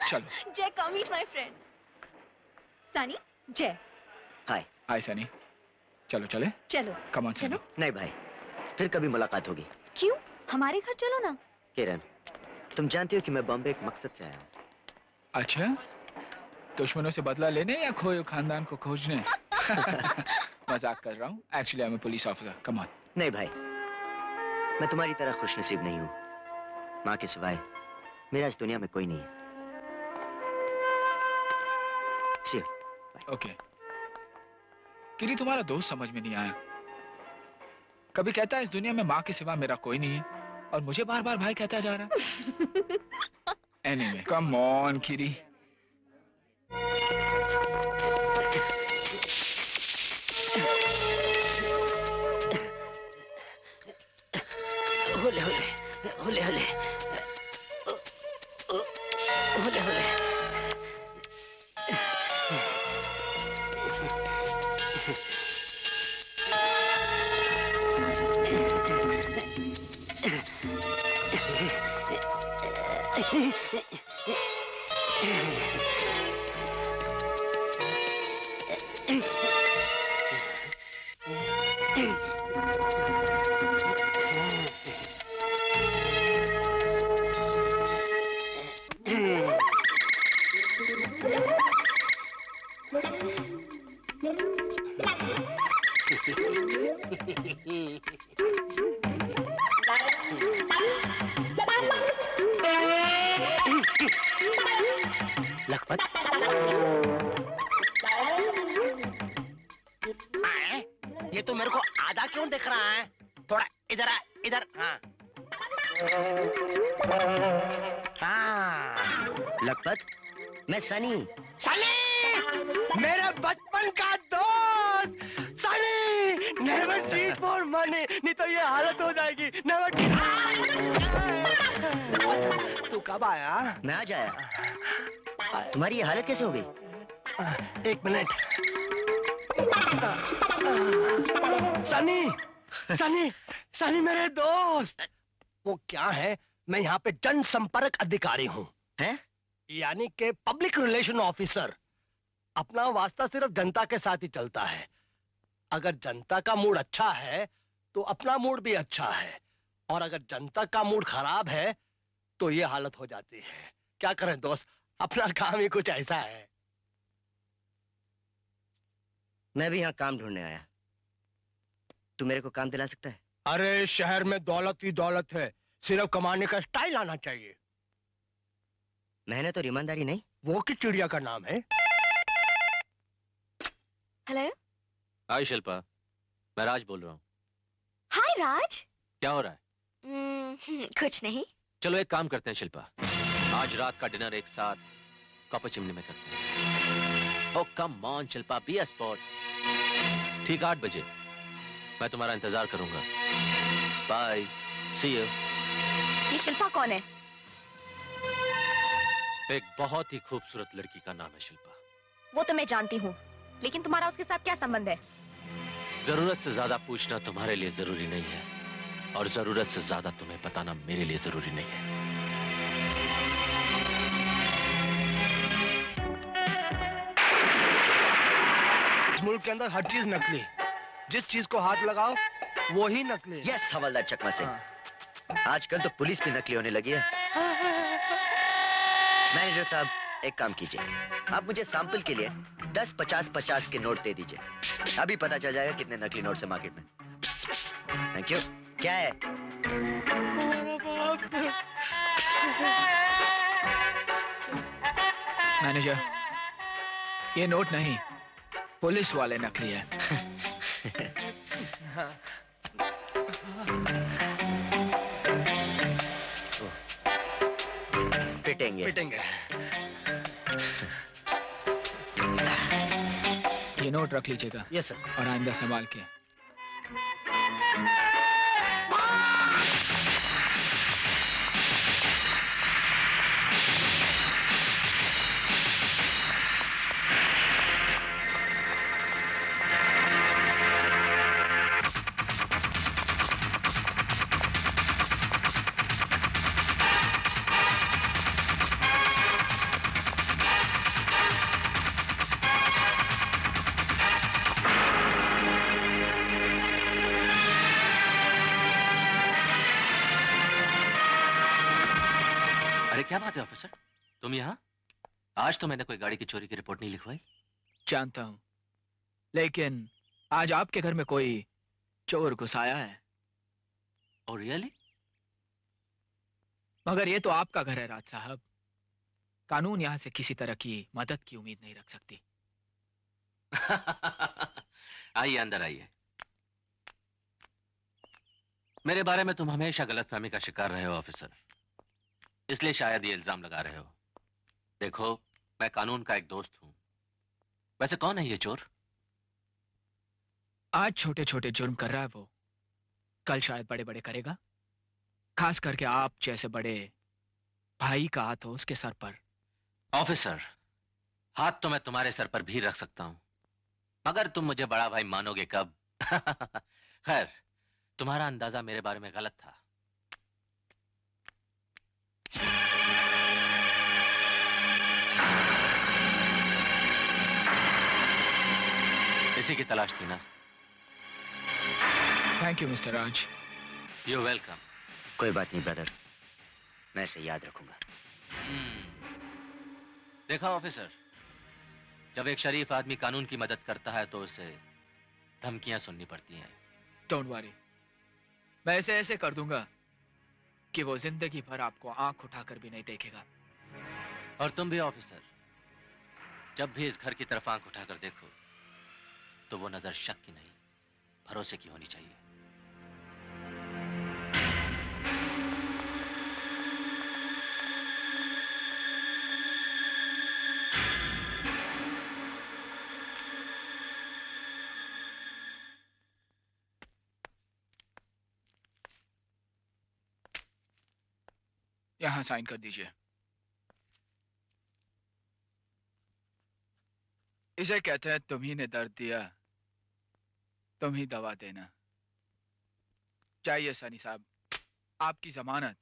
चलो। जय कम मीट माय फ्रेंड। सनी, जय। हाय। हाय सनी। चलो चले? चलो। कम ऑन चलो। नहीं भाई, फिर कभी मुलाकात होगी। क्यों? हमारे घर चलो ना। किरण, तुम जानती हो कि मैं बॉम्बे एक मकसद से आया हूँ। अच्छा, दुश्मनों से बदला लेने या खोए खानदान को खोजने? मजाक कर रहा हूँ। Actually I am a police officer. Come on. नहीं भाई, मैं तुम्हारी तरह खुशनसीब नहीं हूँ। माँ के सिवाय मेरा इस दुनिया में कोई नहीं है। See you. ओके। किरी, तुम्हारा दोस्त समझ में नहीं आया। कभी कहता है इस दुनिया में माँ के सिवा मेरा कोई नहीं है, और मुझे बार बार भाई कहता जा रहा है। एनीवे, कम ऑन किरी। होले होले होले होले होले होले। लखपत, ये तो मेरे को आधा क्यों दिख रहा है? थोड़ा इधर आ, इधर। हाँ हाँ। लखपत, मैं सनी। सनी, मेरे बचपन का दोस्त Sunny. Never cheat for money, नहीं तो ये हालत हो जाएगी। Never cheat. तू कब आया? मैं आज आया। तुम्हारी ये हालत कैसे हो गई? 1 मिनट। सनी, सनी, सनी मेरे दोस्त। वो क्या है, मैं यहाँ पे जनसंपर्क अधिकारी हूँ। हैं? यानी कि पब्लिक रिलेशन ऑफिसर। अपना वास्ता सिर्फ जनता के साथ ही चलता है। अगर जनता का मूड अच्छा है तो अपना मूड भी अच्छा है, और अगर जनता का मूड खराब है तो ये हालत हो जाती है। क्या करें दोस्त, अपना काम ही कुछ ऐसा है। मैं भी यहाँ काम ढूंढने आया। तू मेरे को काम दिला सकता है? अरे शहर में दौलत ही दौलत है, सिर्फ कमाने का स्टाइल आना चाहिए। मेहनत और ईमानदारी नहीं? वो किस चिड़िया का नाम है? हेलो। हाय शिल्पा, मैं राज बोल रहा हूँ। हाय राज। क्या हो रहा है? कुछ नहीं। चलो एक काम करते हैं शिल्पा, आज रात का डिनर एक साथ कॉपर चिमनी में करते हैं। Oh come on Shilpa, be a sport. ठीक 8 बजे मैं तुम्हारा इंतजार करूंगा। Bye, see you. ये शिल्पा कौन है? एक बहुत ही खूबसूरत लड़की का नाम है शिल्पा। वो तो मैं जानती हूँ, लेकिन तुम्हारा उसके साथ क्या संबंध है? जरूरत से ज्यादा पूछना तुम्हारे लिए जरूरी नहीं है, और जरूरत से ज्यादा तुम्हें बताना मेरे लिए जरूरी नहीं है। मुल्क के अंदर हर चीज नकली, जिस चीज को हाथ लगाओ वो ही नकली। यस हवलदार चकमा सिंह, आजकल तो पुलिस भी नकली होने लगी है। मैनेजर साहब, एक काम कीजिए, आप मुझे सैंपल के लिए 10, 50, 50 के नोट दे दीजिए। अभी पता चल जाएगा कितने नकली नोट से मार्केट में। Thank you. क्या है? मैनेजर, ये नोट नहीं, पुलिस वाले नकली है। पिटेंगे। पिटेंगे। ये नोट रख लीजिएगा। Yes sir. और आइंदा संभाल के। क्या बात है ऑफिसर, तुम यहाँ? आज तो मैंने कोई गाड़ी की चोरी की रिपोर्ट नहीं लिखवाई। जानता हूं, लेकिन आज आपके घर में कोई चोर घुस आया है। और रियली? मगर ये तो आपका घर है राज साहब, कानून यहाँ से किसी तरह की मदद की उम्मीद नहीं रख सकती। आइए अंदर आइए। मेरे बारे में तुम हमेशा गलतफहमी का शिकार रहे हो ऑफिसर, इसलिए शायद ये इल्जाम लगा रहे हो। देखो, मैं कानून का एक दोस्त हूं। वैसे कौन है ये चोर? आज छोटे छोटे जुर्म कर रहा है वो, कल शायद बड़े बड़े करेगा। खास करके आप जैसे बड़े भाई का हाथ हो उसके सर पर। ऑफिसर, हाथ तो मैं तुम्हारे सर पर भी रख सकता हूं, मगर तुम मुझे बड़ा भाई मानोगे कब? खैर, तुम्हारा अंदाजा मेरे बारे में गलत था। इसी की तलाश थी ना? Thank you mister Raj. You welcome. कोई बात नहीं ब्रदर, मैं इसे याद रखूंगा। देखा ऑफिसर, जब एक शरीफ आदमी कानून की मदद करता है तो उसे धमकियां सुननी पड़ती हैं। डोंट वरी, मैं इसे ऐसे कर दूंगा कि वो जिंदगी भर आपको आंख उठाकर भी नहीं देखेगा। और तुम भी ऑफिसर, जब भी इस घर की तरफ आंख उठाकर देखो तो वो नजर शक की नहीं, भरोसे की होनी चाहिए। यहां साइन कर दीजिए। इसे कहते हैं तुम ही ने दर्द दिया, तुम ही दवा देना। चाहिए सनी साहब, आपकी जमानत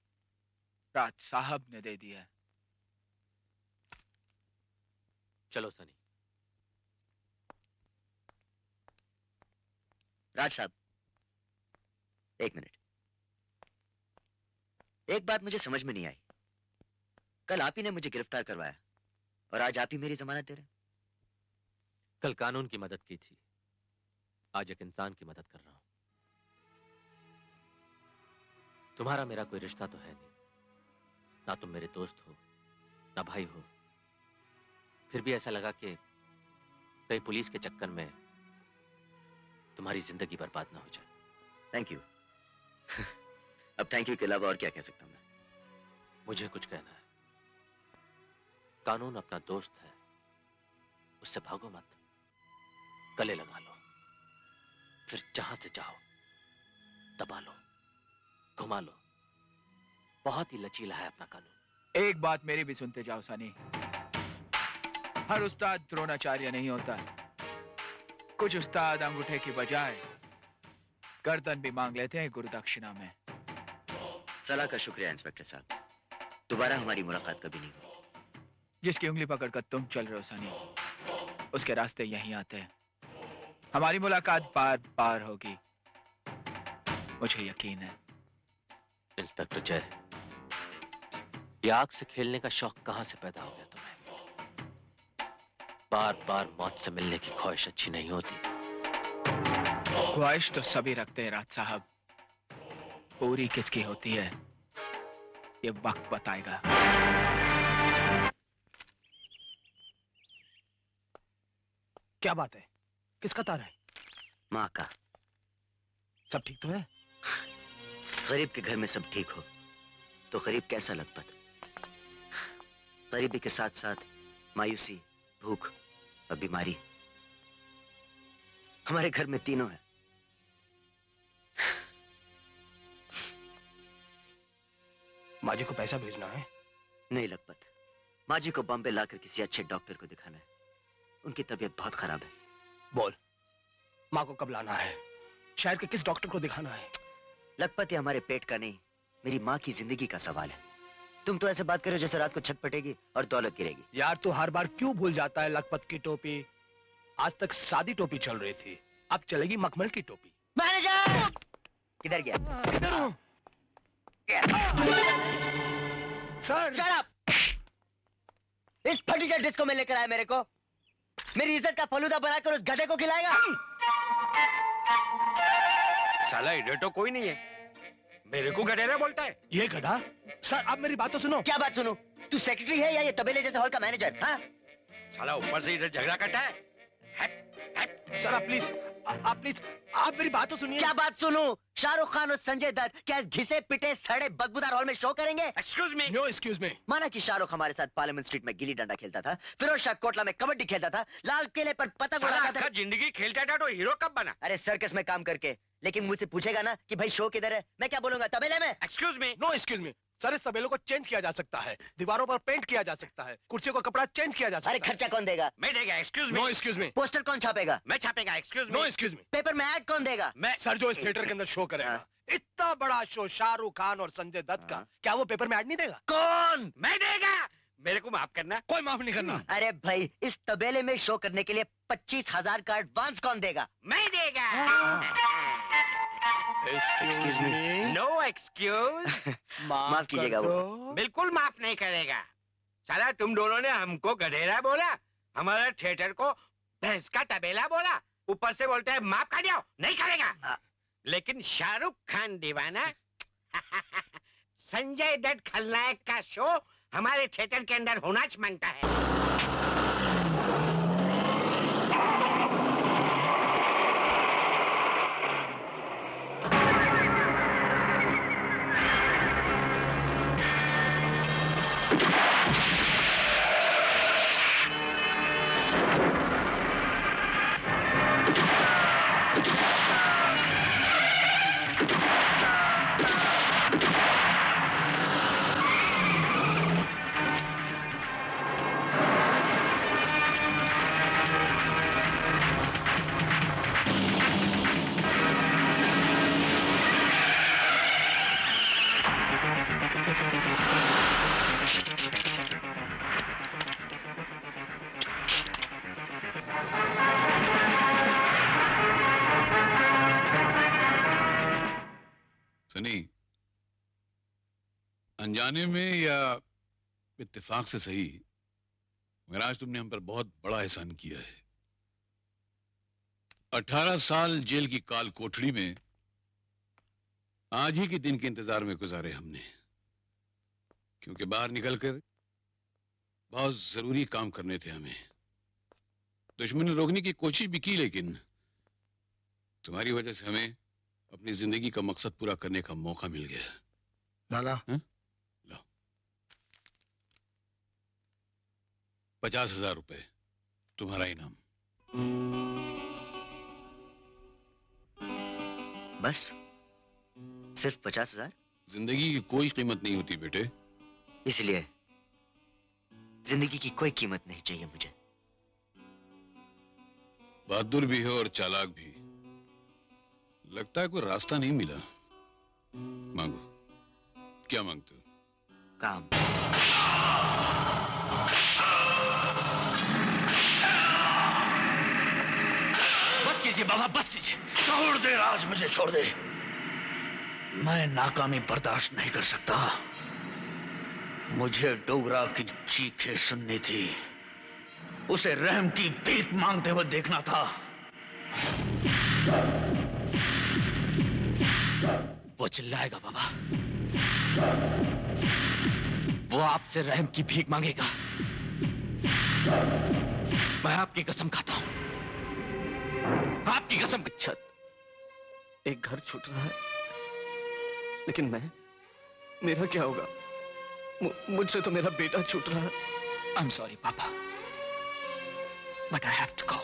राज साहब ने दे दी है। चलो सनी। राज साहब, एक मिनट। एक बात मुझे समझ में नहीं आई। कल आप ही ने मुझे गिरफ्तार करवाया और आज आप ही मेरी जमानत दे रहे हैं। कल कानून की मदद की थी, आज एक इंसान की मदद कर रहा हूं। तुम्हारा मेरा कोई रिश्ता तो है नहीं, ना तुम मेरे दोस्त हो ना भाई हो, फिर भी ऐसा लगा कि कहीं पुलिस के चक्कर में तुम्हारी जिंदगी बर्बाद ना हो जाए। Thank you. अब थैंक यू के अलावा और क्या कह सकता हूं मैं? मुझे कुछ कहना है। कानून अपना दोस्त है, उससे भागो मत, गले लगा लो, फिर जहां से चाहो दबा लो, घुमा लो। बहुत ही लचीला है अपना कानून। एक बात मेरी भी सुनते जाओ सनी, हर उस्ताद द्रोणाचार्य नहीं होता। कुछ उस्ताद अंगूठे की बजाय गर्दन भी मांग लेते हैं गुरुदक्षिणा में। सलाह का शुक्रिया इंस्पेक्टर साहब, दोबारा हमारी मुलाकात कभी नहीं हुई। जिसकी उंगली पकड़कर तुम चल रहे हो सनी, उसके रास्ते यहीं आते हैं। हमारी मुलाकात बार बार होगी, मुझे यकीन है। इंस्पेक्टर जय, ये आग से खेलने का शौक कहां से पैदा हो गया तुम्हें? बार बार मौत से मिलने की ख्वाहिश अच्छी नहीं होती। ख्वाहिश तो सभी रखते हैं राज साहब, पूरी किसकी होती है ये वक्त बताएगा। क्या बात है? किसका तार है? माँ का। सब ठीक तो है? गरीब के घर में सब ठीक हो तो गरीब कैसा लखपत? गरीबी के साथ साथ मायूसी, भूख और बीमारी हमारे घर में तीनों है। माँ जी को पैसा भेजना है? नहीं लखपत, माँ जी को बॉम्बे लाकर किसी अच्छे डॉक्टर को दिखाना है। उनकी तबीयत बहुत खराब है। बोल, माँ को कब लाना है? शहर के किस डॉक्टर को दिखाना है? लखपत ये हमारे पेट का नहीं, मेरी माँ की जिंदगी का सवाल है। तुम तो ऐसे बात करो जैसे रात को छत फटेगी और दौलत गिरेगी। यार तू हर बार क्यों भूल जाता है लखपत की टोपी? आज तक सादी टोपी चल रही थी, अब चलेगी मखमल की टोपी। मैनेजर! किधर गया? किधर हूँ? सर! Shut up! इस फटीचर डिस्को में लेकर आया मेरे को, मेरी इज्जत का फलूदा बनाकर उस गधे को खिलाएगा? साला इधर तो कोई नहीं है, मेरे को गधेड़ा बोलता है। ये गधा? सर आप मेरी बात तो सुनो। क्या बात सुनो? तू सेक्रेटरी है या ये तबेले जैसे हॉल का मैनेजर? हाँ? साला ऊपर से इधर झगड़ा करता है। सर आप प्लीज आप मेरी बात तो सुनिए। क्या बात सुनूं? शाहरुख खान और संजय दत्त क्या इस घिसे पिटे सड़े बदबूदार हॉल में शो करेंगे? Excuse me. No excuse me. माना कि शाहरुख हमारे साथ पार्लियामेंट स्ट्रीट में गिल्ली डंडा खेलता था, फिरोज शाह कोटला में कबड्डी खेलता था, लाल किले पर पतंग उड़ाता था। जिंदगी खेलता था तो हीरो कब बना? अरे सर्कस में काम करके। लेकिन मुझसे पूछेगा ना कि भाई शो किधर है, मैं क्या बोलूंगा? तबेले में। Excuse me. No excuse me. Sir इस तबेलों को चेंज किया जा सकता है, दीवारों पर पेंट किया जा सकता है, कुर्सियों का कपड़ा चेंज किया जा सकता है। अरे खर्चा कौन देगा? मैं देगा। Excuse me. No excuse me. Poster कौन छापेगा? मैं छापेगा। Excuse me. No excuse me. Paper में ऐड कौन देगा? मैं। सर जो इस थिएटर के अंदर शो करेगा, इतना बड़ा शो शाहरुख खान और संजय दत्त का, क्या वो पेपर में ऐड नहीं देगा? कौन? मैं देगा। मेरे को माफ करना। कोई माफ नहीं करना। अरे भाई इस तबेले में शो करने के लिए 25,000 का एडवांस कौन देगा? मैं देगा। Excuse me. No excuse. माफ कीजिएगा वो। बिल्कुल माफ नहीं करेगा। साला तुम दोनों ने हमको गधेड़ा बोला, हमारा थिएटर को भैंस का तबेला बोला, ऊपर से बोलते हैं माफ कर दिया। नहीं करेगा। लेकिन शाहरुख खान दीवाना संजय दत्त खलनायक का शो हमारे थिएटर के अंदर होना मांगता है। सनी, अनजाने में या इत्तेफाक से सही, मगर आज तुमने हम पर बहुत बड़ा एहसान किया है। 18 साल जेल की काल कोठड़ी में आज ही के दिन के इंतजार में गुजारे हमने, क्योंकि बाहर निकलकर बहुत जरूरी काम करने थे हमें। दुश्मन ने रोकने की कोशिश भी की, लेकिन तुम्हारी वजह से हमें अपनी जिंदगी का मकसद पूरा करने का मौका मिल गया। लाला, लो 50,000 रुपए तुम्हारा इनाम। बस सिर्फ 50,000? जिंदगी की कोई कीमत नहीं होती बेटे। इसलिए जिंदगी की कोई कीमत नहीं चाहिए मुझे। बहादुर भी हो और चालाक भी। लगता है कोई रास्ता नहीं मिला। मांगो, क्या मांगते हो? काम। कीजिए बाबा, बस कीजिए। छोड़ दे राज, मुझे छोड़ दे। मैं नाकामी बर्दाश्त नहीं कर सकता। मुझे डोगरा की चीखें सुननी थी, उसे रहम की भीख मांगते हुए देखना था। वो चिल्लाएगा बाबा, वो आपसे रहम की भीख मांगेगा। मैं आपकी कसम खाता हूं, आपकी कसम। छत, एक घर छूट रहा है, लेकिन मेरा क्या होगा? मुझसे तो मेरा बेटा छूट रहा है। I am sorry papa, but I have to go.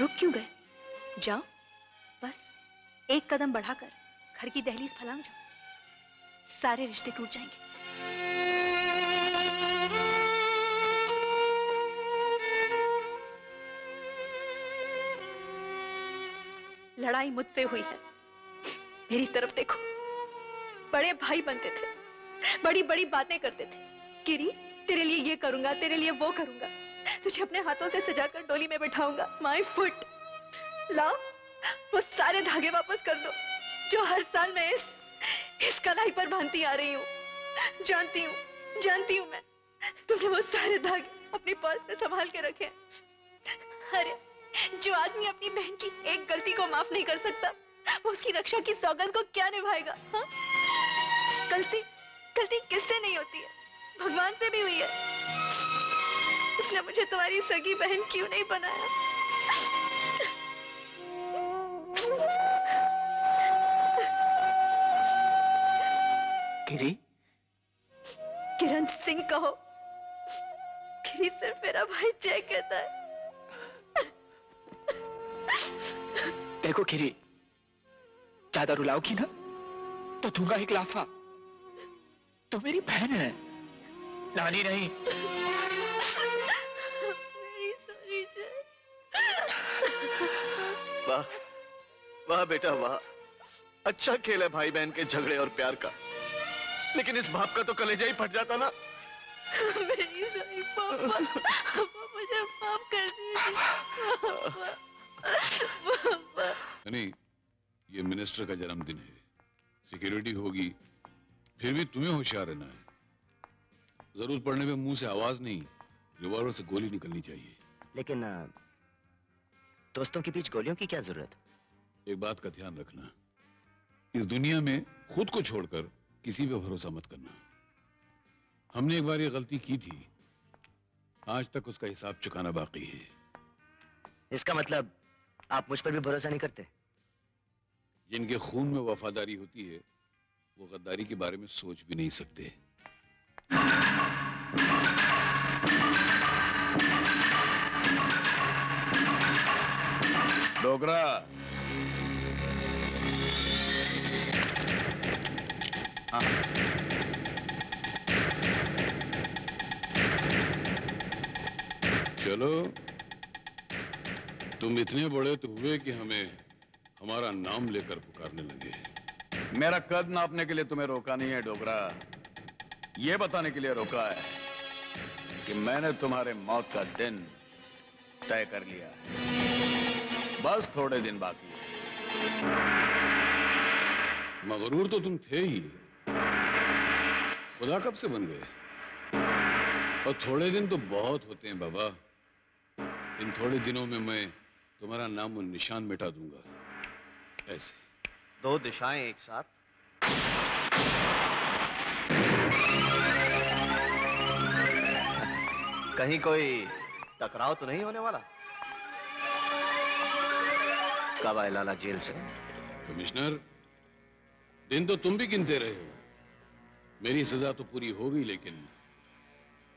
रुक क्यों गए? जाओ, बस एक कदम बढ़ाकर घर की दहलीज फलांग जाओ, सारे रिश्ते टूट जाएंगे। लड़ाई मुझसे हुई है, मेरी तरफ देखो। बड़े भाई बनते थे, बड़ी बड़ी बातें करते थे। किरी, तेरे लिए ये करूंगा, तेरे लिए वो करूंगा, तुझे अपने हाथों से सजाकर डोली में बिठाऊंगा। माय फुट, लाओ वो सारे धागे वापस कर दो जो हर साल मैं इस कलाई पर बांधती आ रही हूँ। जानती हूँ मैं, तुमने वो सारे धागे अपनी पर्स में संभाल के रखे हैं। अरे जो आदमी अपनी बहन की एक गलती को माफ नहीं कर सकता, वो उसकी रक्षा की सौगंध को क्या निभाएगा? हाँ? गलती किससे नहीं होती है? भगवान से भी हुई है। उसने मुझे तुम्हारी सगी बहन क्यों नहीं बनाया? किरी? किरण सिंह कहो, किरी सिर्फ मेरा भाई जय कहता है। देखो किरी, ज्यादा रुलाओगी ना तो दूंगा एक लाफा। तो मेरी बहन है, नानी नहीं। वाह वाह बेटा वाह, अच्छा खेल है भाई बहन के झगड़े और प्यार का, लेकिन इस बाप का तो कलेजा ही फट जाता ना। मेरी सॉरी पापा, मुझे माफ कर दीजिए पापा। नहीं, ये मिनिस्टर का जन्मदिन है, सिक्योरिटी होगी, फिर भी तुम्हें होशियार रहना है। जरूरत पड़ने पे मुंह से आवाज नहीं, रिवॉल्वर से गोली निकलनी चाहिए। लेकिन दोस्तों के बीच गोलियों की क्या जरूरत? एक बात का ध्यान रखना, इस दुनिया में खुद को छोड़कर किसी पे भरोसा मत करना। हमने एक बार ये गलती की थी, आज तक उसका हिसाब चुकाना बाकी है। इसका मतलब आप मुझ पर भी भरोसा नहीं करते? जिनके खून में वफादारी होती है वो गद्दारी के बारे में सोच भी नहीं सकते। डोगरा, चलो, तुम इतने बड़े तो हुए कि हमें हमारा नाम लेकर पुकारने लगे। मेरा कद नापने के लिए तुम्हें रोका नहीं है डोगरा, ये बताने के लिए रोका है कि मैंने तुम्हारे मौत का दिन तय कर लिया है। बस थोड़े दिन बाकी है। मगरूर तो तुम थे ही, खुदा कब से बन गए? और थोड़े दिन तो बहुत होते हैं बाबा। इन थोड़े दिनों में मैं तुम्हारा नाम और निशान मिटा दूंगा। ऐसे दो दिशाएं एक साथ। कहीं कोई टकराव तो नहीं होने वाला? कब आए लाला जेल से? कमिश्नर, दिन तो तुम भी गिनते रहे हो। मेरी सजा तो पूरी हो गई, लेकिन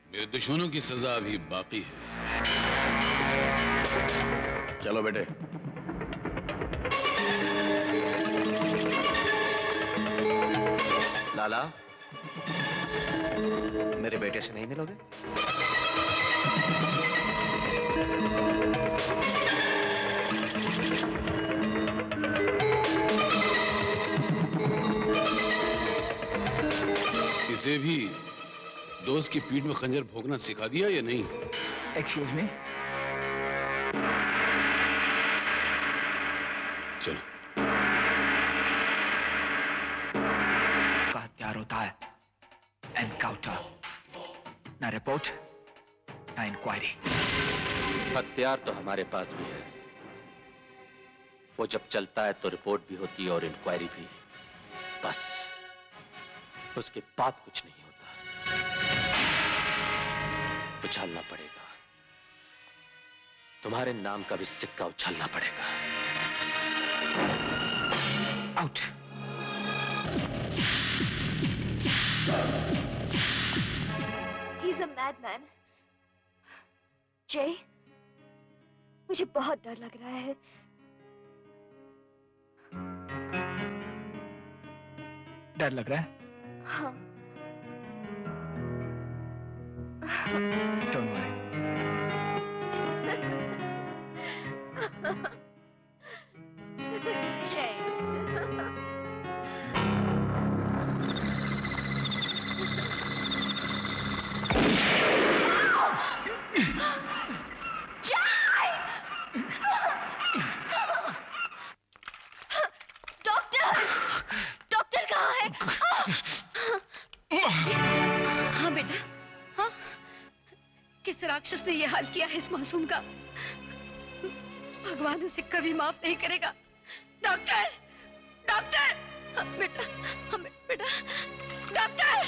मेरे दुश्मनों की सजा अभी बाकी है। चलो बेटे। लाला, मेरे बेटे से नहीं मिलोगे? इसे भी दोस्त की पीठ में खंजर भोंकना सिखा दिया या नहीं? Excuse me. चलो। का हथियार होता है एनकाउंटर, ना रिपोर्ट ना इंक्वायरी। हथियार तो हमारे पास भी है। वो जब चलता है तो रिपोर्ट भी होती है और इंक्वायरी भी। बस उसके बाद कुछ नहीं होता। उछालना पड़ेगा, तुम्हारे नाम का भी सिक्का उछालना पड़ेगा। आउट। He's a madman. जय, मुझे बहुत डर लग रहा है। डर लग रहा है? हाँ। Don't worry. जय। डॉक्टर! डॉक्टर कहाँ है? हाँ बेटा, हाँ? किस राक्षस ने ये हाल किया है इस मासूम का? भगवान उसे कभी माफ नहीं करेगा। डॉक्टर! डॉक्टर! हाँ, बेटा, हाँ, बेटा, डॉक्टर!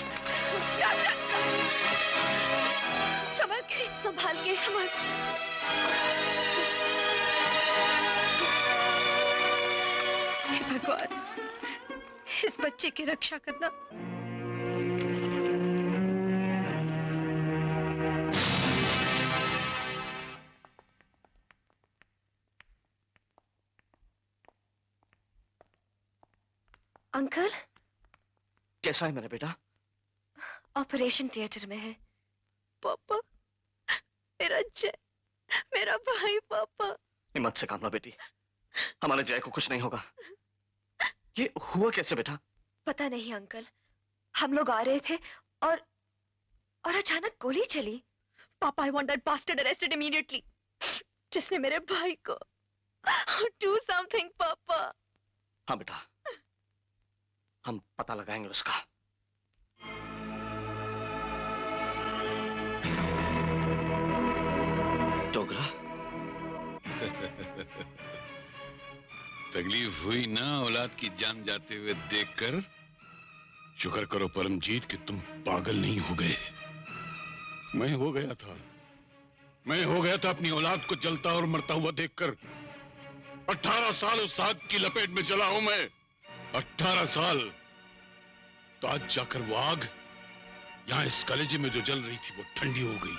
डॉक्टर! संभाल के, संभाल के, संभाल। हे भगवान, इस बच्चे की रक्षा करना। अंकल, कैसा है मेरा बेटा? ऑपरेशन थिएटर में है। पापा, मेरा जय, मेरा भाई। पापा, हिम्मत से काम लो बेटी, हमारे जय को कुछ नहीं होगा। ये हुआ कैसे बेटा? पता नहीं अंकल, हम लोग आ रहे थे और अचानक गोली चली। Papa, I want that bastard arrested immediately, जिसने मेरे भाई को। डू समथिंग पापा। हाँ बेटा, हम पता लगाएंगे उसका। डोगरा, तकलीफ हुई ना औलाद की जान जाते हुए देखकर? शुक्र करो परमजीत कि तुम पागल नहीं हो गए। मैं हो गया था अपनी औलाद को जलता और मरता हुआ देखकर। 18 साल उस आग की लपेट में जला हूं मैं। 18 साल। तो आज जाकर वो आग यहां इस कलेजे में जो जल रही थी वो ठंडी हो गई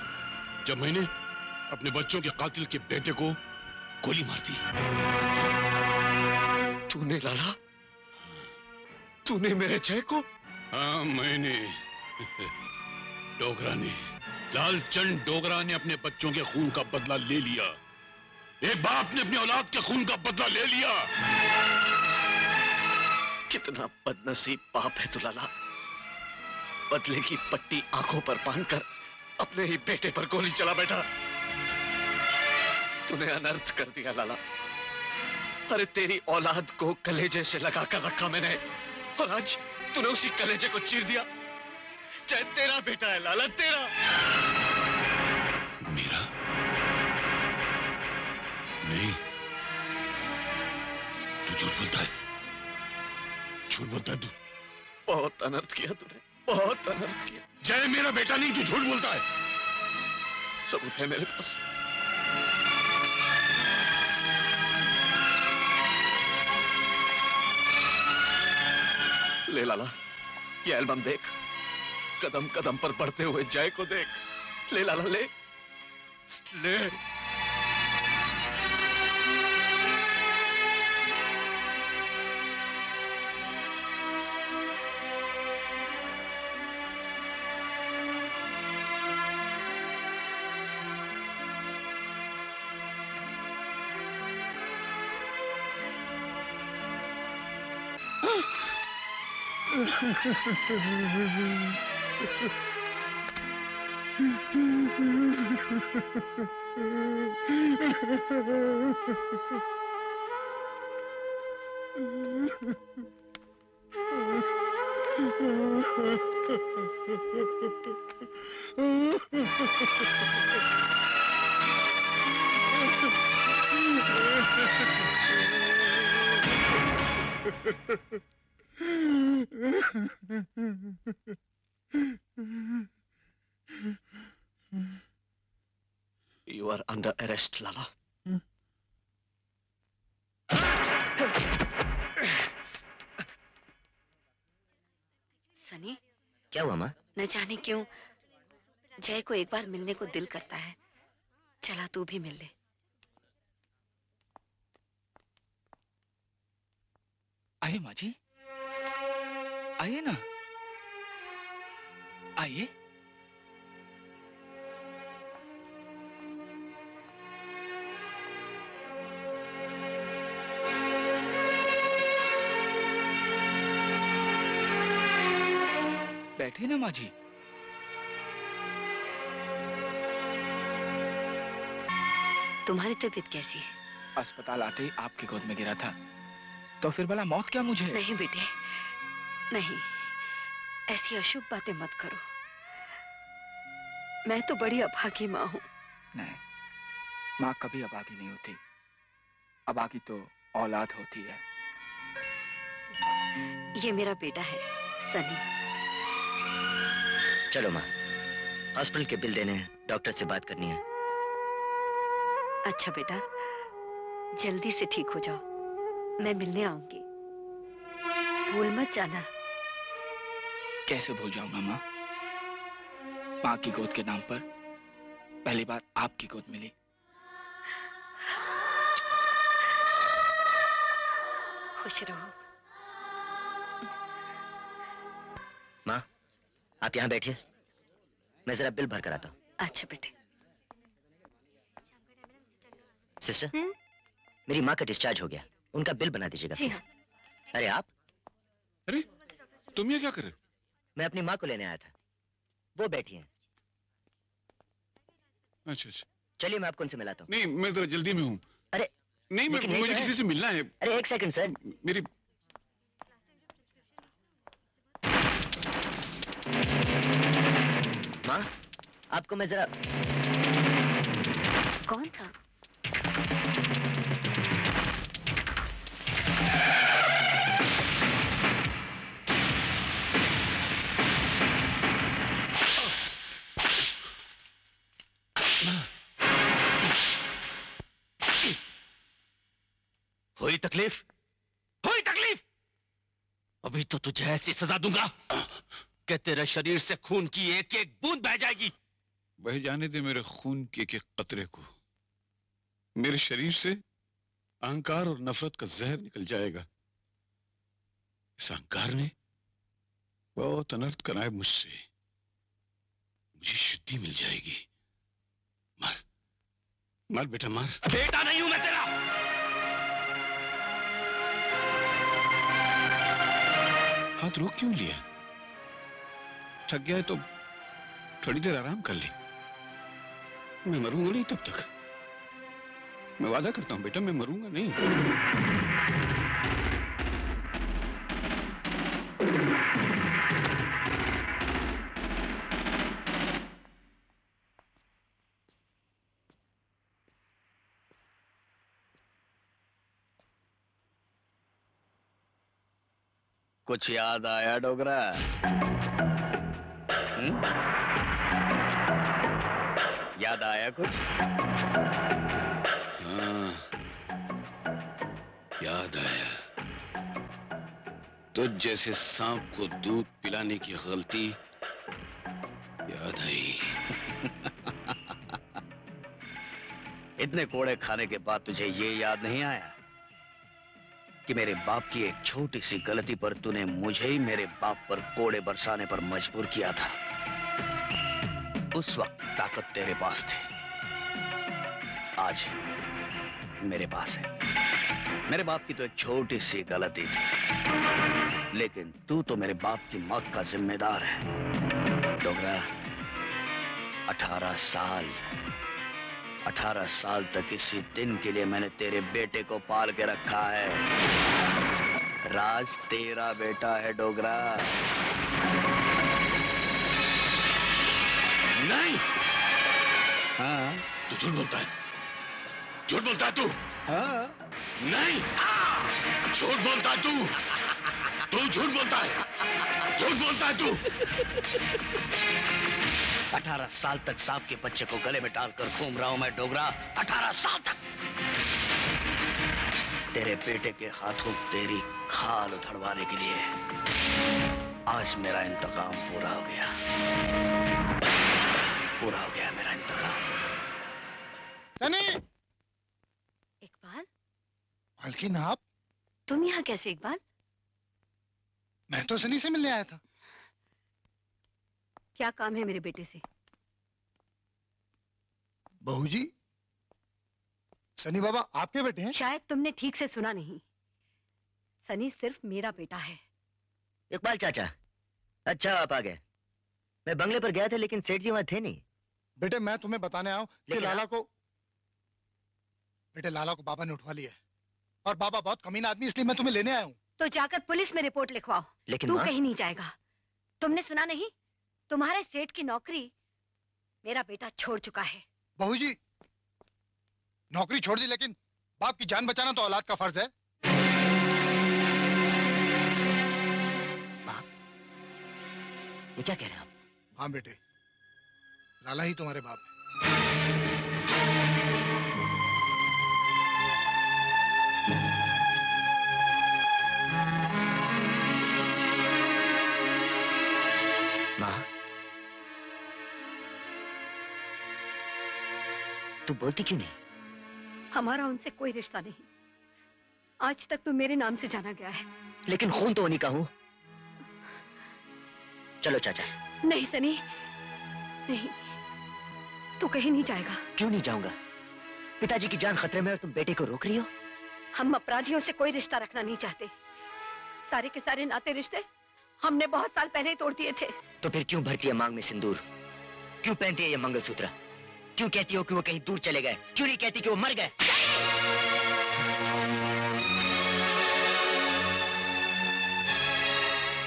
जब मैंने अपने बच्चों के कातिल के बेटे को गोली मार दी। तूने लाला? तूने मेरे जय को? हाँ मैंने। डोगरा ने, लालचंद डोगरा ने अपने बच्चों के खून का बदला ले लिया। एक बाप ने अपनी औलाद के खून का बदला ले लिया। कितना बदनसीब बाप है तू लाला, बदले की पट्टी आंखों पर बांधकर अपने ही बेटे पर गोली चला बैठा। तूने अनर्थ कर दिया लाला। अरे तेरी औलाद को कलेजे से लगाकर रखा मैंने, और आज तूने उसी कलेजे को चीर दिया। चाहे तेरा बेटा है लाला, तेरा। मेरा? नहीं, तू झूठ बोलता है, झूठ बोलता है तू। बहुत अनर्थ किया तूने, बहुत अनर्थ किया। जय मेरा बेटा नहीं, तू झूठ बोलता है। सबूत है मेरे पास। ले लाला, ये एल्बम देख, कदम कदम पर बढ़ते हुए जय को देख। ले लाला, ले ले। You are under arrest, Lala. Sunny, क्या हुआ माँ? न जाने क्यों जय को एक बार मिलने को दिल करता है। चला तू भी मिल ले। आइए माँ जी, आइए ना, आइए। बैठे ना माँ जी। तुम्हारी तबीयत कैसी है? अस्पताल आते ही आपकी गोद में गिरा था, तो फिर भला मौत क्या मुझे? नहीं बेटे, नहीं, ऐसी अशुभ बातें मत करो। मैं तो बड़ी अभागी माँ हूँ। नहीं, माँ कभी अभागी नहीं होती। अभागी तो औलाद होती है। ये मेरा बेटा है, सनी। चलो माँ, हॉस्पिटल के बिल देने हैं, डॉक्टर से बात करनी है। अच्छा बेटा, जल्दी से ठीक हो जाओ, मैं मिलने आऊंगी। भूल मत जाना। कैसे भूल जाऊंगा माँ? माँ की गोद के नाम पर पहली बार आपकी गोद मिली। खुश रहो। माँ, आप यहाँ बैठिए, मैं जरा बिल भर कर आता हूँ। अच्छा बेटे। सिस्टर, मेरी माँ का डिस्चार्ज हो गया, उनका बिल बना दीजिएगा प्लीज। अरे आप? अरे तुम ये क्या कर रहे हो? मैं अपनी माँ को लेने आया था, वो बैठी हैं। अच्छा अच्छा, चलिए मैं आपको उनसे मिलाता हूँ। नहीं, मैं जरा जल्दी में हूँ। अरे नहीं, मुझे किसी से मिलना है। अरे एक सेकंड सर, मेरी माँ, आपको मैं जरा। कौन था? हुई तकलीफ? हुई तकलीफ? अभी तो तुझे ऐसी सजा दूंगा कि तेरे शरीर से खून की एक एक बूंद बह जाएगी। बह जाने दे मेरे खून के एक एक कतरे को। मेरे शरीर से अहंकार और नफरत का जहर निकल जाएगा। इस अहंकार ने बहुत अनर्थ कराए मुझसे, मुझे शुद्धि मिल जाएगी। मार मार बेटा, मार। बेटा नहीं हूं मैं तेरा। हाथ रोक क्यों लिया? थक गया है तो थोड़ी देर आराम कर ले। मैं मरूंगा नहीं तब तक। मैं वादा करता हूं बेटा, मैं मरूंगा नहीं। कुछ याद आया डोगरा? याद आया कुछ? हाँ, याद आया। तुझ जैसे सांप को दूध पिलाने की गलती याद आई। इतने कोड़े खाने के बाद तुझे ये याद नहीं आया कि मेरे बाप की एक छोटी सी गलती पर तूने मुझे ही मेरे बाप पर कोड़े बरसाने पर मजबूर किया था। उस वक्त ताकत तेरे पास थी, आज मेरे पास है। मेरे बाप की तो एक छोटी सी गलती थी, लेकिन तू तो मेरे बाप की मौत का जिम्मेदार है डोगरा। 18 साल तक इसी दिन के लिए मैंने तेरे बेटे को पाल के रखा है। राज तेरा बेटा है डोगरा। नहीं। हाँ तू झूठ बोलता है, झूठ बोलता है तू। हाँ नहीं, झूठ बोलता है तू। तू झूठ बोलता है, झूठ बोलता है तू। 18 साल तक सांप के बच्चे को गले में डालकर घूम रहा हूं मैं डोगरा। 18 साल तक तेरे बेटे के हाथों तेरी खाल उधड़वाने के लिए। आज मेरा इंतकाम पूरा हो गया, पूरा हो गया मेरा इंतकाम। सनी! इकबाल, मालकिन आप? तुम यहाँ कैसे इकबाल? मैं तो सनी से मिलने आया था। क्या काम है मेरे बेटे से? बहू जी, सनी बाबा आपके बेटे हैं? शायद तुमने ठीक से सुना नहीं। सनी सिर्फ मेरा बेटा है। इकबाल चाचा, अच्छा आप आ गए। मैं बंगले पर गया था लेकिन सेठ जी वहां थे नहीं। बेटे मैं तुम्हें बताने आया हूं कि लाला को बाबा ने उठवा लिया है और बाबा बहुत कमीना आदमी, इसलिए मैं तुम्हें लेने आया हूं। तो जाकर पुलिस में रिपोर्ट लिखवाओ। लेकिन तू माँ... कहीं नहीं जाएगा। तुमने सुना नहीं? तुम्हारे सेठ की नौकरी मेरा बेटा छोड़ चुका है। बहू जी, नौकरी छोड़ दी लेकिन बाप की जान बचाना तो औलाद का फर्ज है। बाप? ये क्या कह रहे हैं आप? हाँ बेटे, लाला ही तुम्हारे बाप है। माँ, तू बोलती क्यों नहीं? हमारा उनसे कोई रिश्ता नहीं। आज तक तो मेरे नाम से जाना गया है। लेकिन खून तो उन्हीं का हूं। चलो चाचा। नहीं सनी, नहीं, तू कहीं नहीं जाएगा। क्यों नहीं जाऊंगा? पिताजी की जान खतरे में और तुम बेटे को रोक रही हो। हम अपराधियों से कोई रिश्ता रखना नहीं चाहते। सारे के सारे नाते रिश्ते हमने बहुत साल पहले ही तोड़ दिए थे। तो फिर क्यों भरती है मांग में सिंदूर? क्यों पहनती है ये मंगलसूत्र? क्यों कहती हो कि वो कहीं दूर चले गए? क्यों नहीं कहती कि वो मर गए?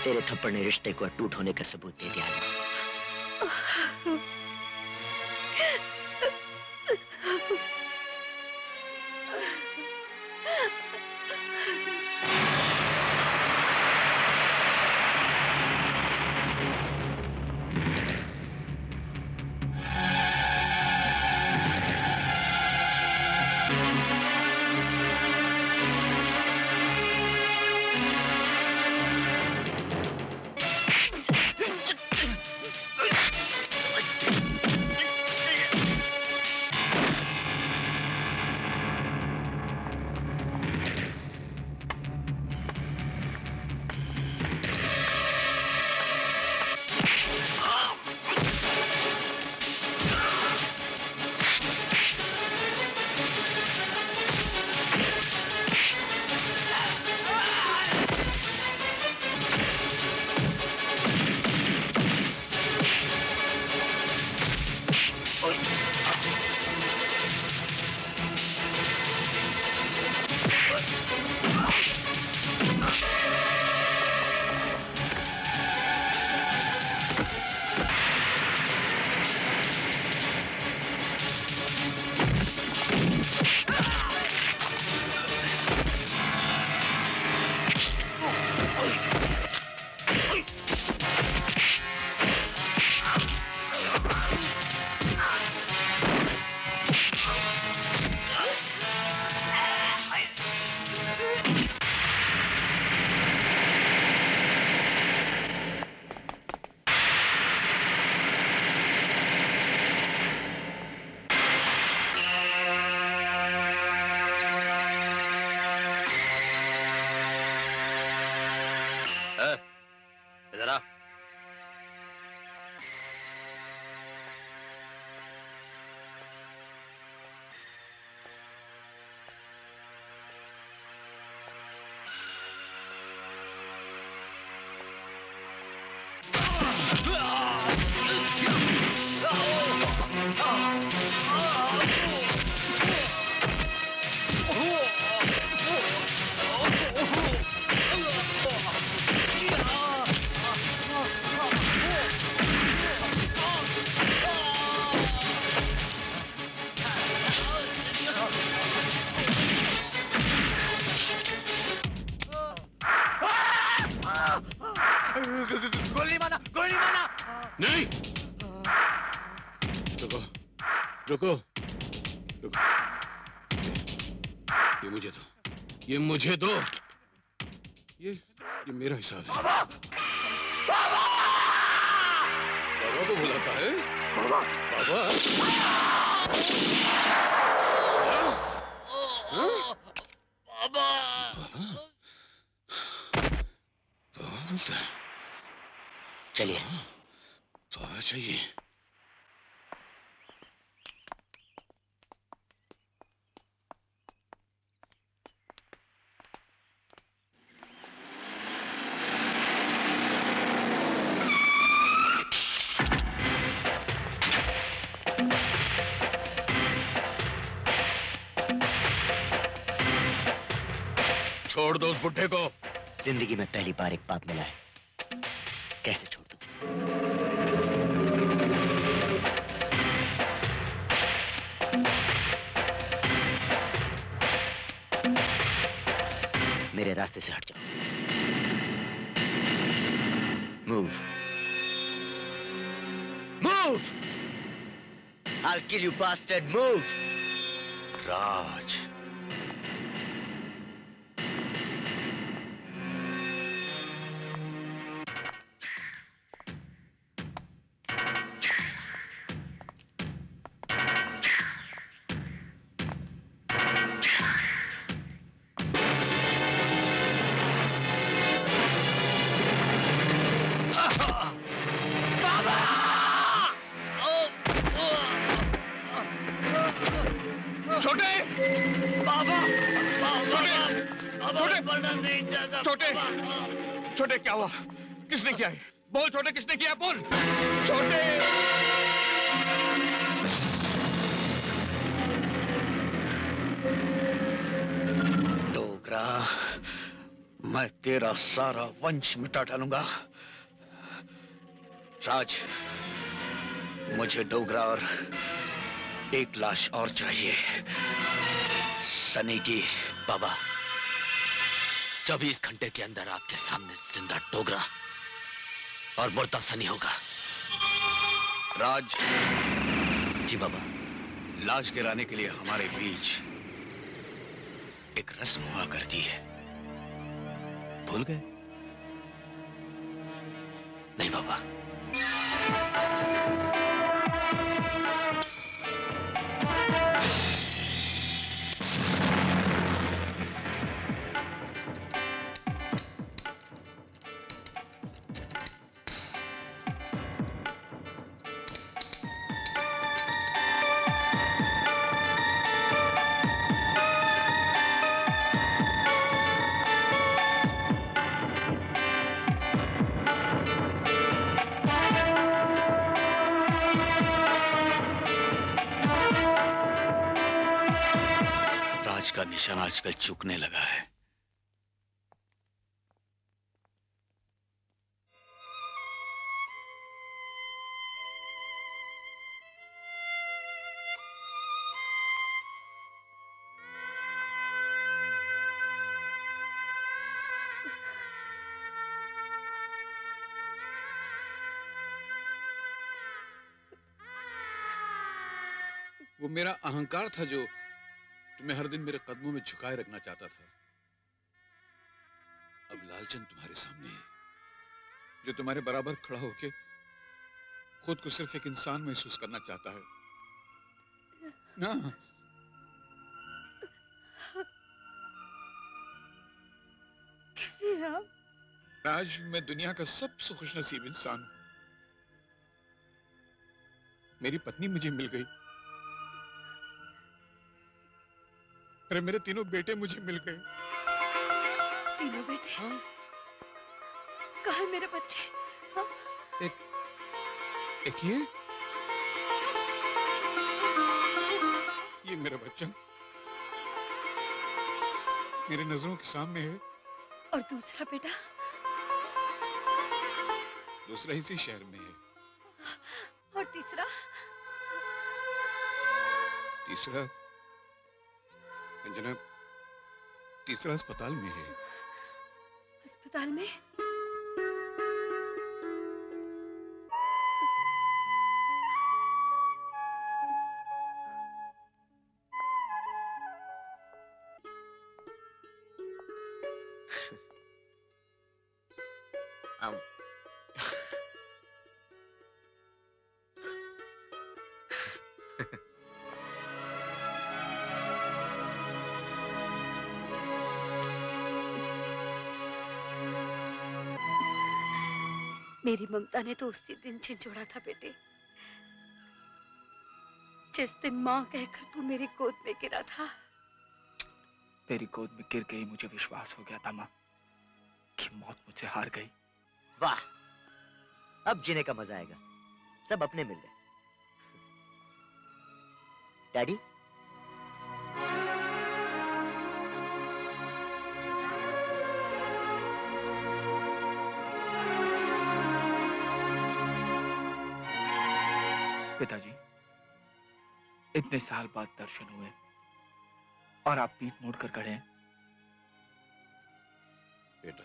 तेरे थप्पड़ ने रिश्ते को अटूट होने का सबूत दे दिया है। इधर आ। गोली मारा, गोली मारा। नहीं, रुको रुको रुको, ये मुझे दो, ये मुझे दो, ये मेरा हिसाब है। बाबा को बुलाता है। बाबा बोलता है। चलिए। बाबा चाहिए। छोड़ दो उस बुड्ढे को। जिंदगी में पहली बार एक बाप मिला है, कैसे छोड़ दूं? मेरे रास्ते से हट जाओ। Move move, I'll kill you bastard, move। राज, छोटे क्या हुआ? किसने किया है? बोल छोटे, किसने किया? बोल छोटे। डोगरा, मैं तेरा सारा वंश मिटा डालूंगा। राज, मुझे डोगरा और एक लाश और चाहिए, सनी की। बाबा, 24 घंटे के अंदर आपके सामने जिंदा डोगरा और मुर्दा सनी होगा। राज। जी बाबा। लाश गिराने के लिए हमारे बीच एक रस्म हुआ करती है, भूल गए? नहीं बाबा। का निशान आजकल चूकने लगा है। वो मेरा अहंकार था जो तुम्हें हर दिन मेरे कदमों में झुकाए रखना चाहता था। अब लालचंद तुम्हारे सामने है, जो तुम्हारे बराबर खड़ा होके खुद को सिर्फ एक इंसान महसूस करना चाहता है ना। कैसे हैं आप? आज मैं दुनिया का सबसे खुशनसीब इंसान हूं। मेरी पत्नी मुझे मिल गई। अरे मेरे तीनों बेटे मुझे मिल गए। तीनों बेटे? हाँ? कहाँ है मेरे बच्चे? हाँ? एक ये मेरा बच्चा मेरे नजरों के सामने है। और दूसरा बेटा? दूसरा इसी शहर में है। और तीसरा? तीसरा अंजना, तीसरा अस्पताल में है। अस्पताल में? मेरी ममता ने तो उसी दिन झिझोड़ा था बेटे, जिस दिन माँ कहकर तू मेरी गोद में गिरा था। तेरी गोद में गिर के ही मुझे विश्वास हो गया था माँ कि मौत मुझसे हार गई। वाह, अब जीने का मजा आएगा। सब अपने मिल गए। डैडी, पिताजी, इतने साल बाद दर्शन हुए और आप पीठ मोड़ कर खड़े हैं। बेटा,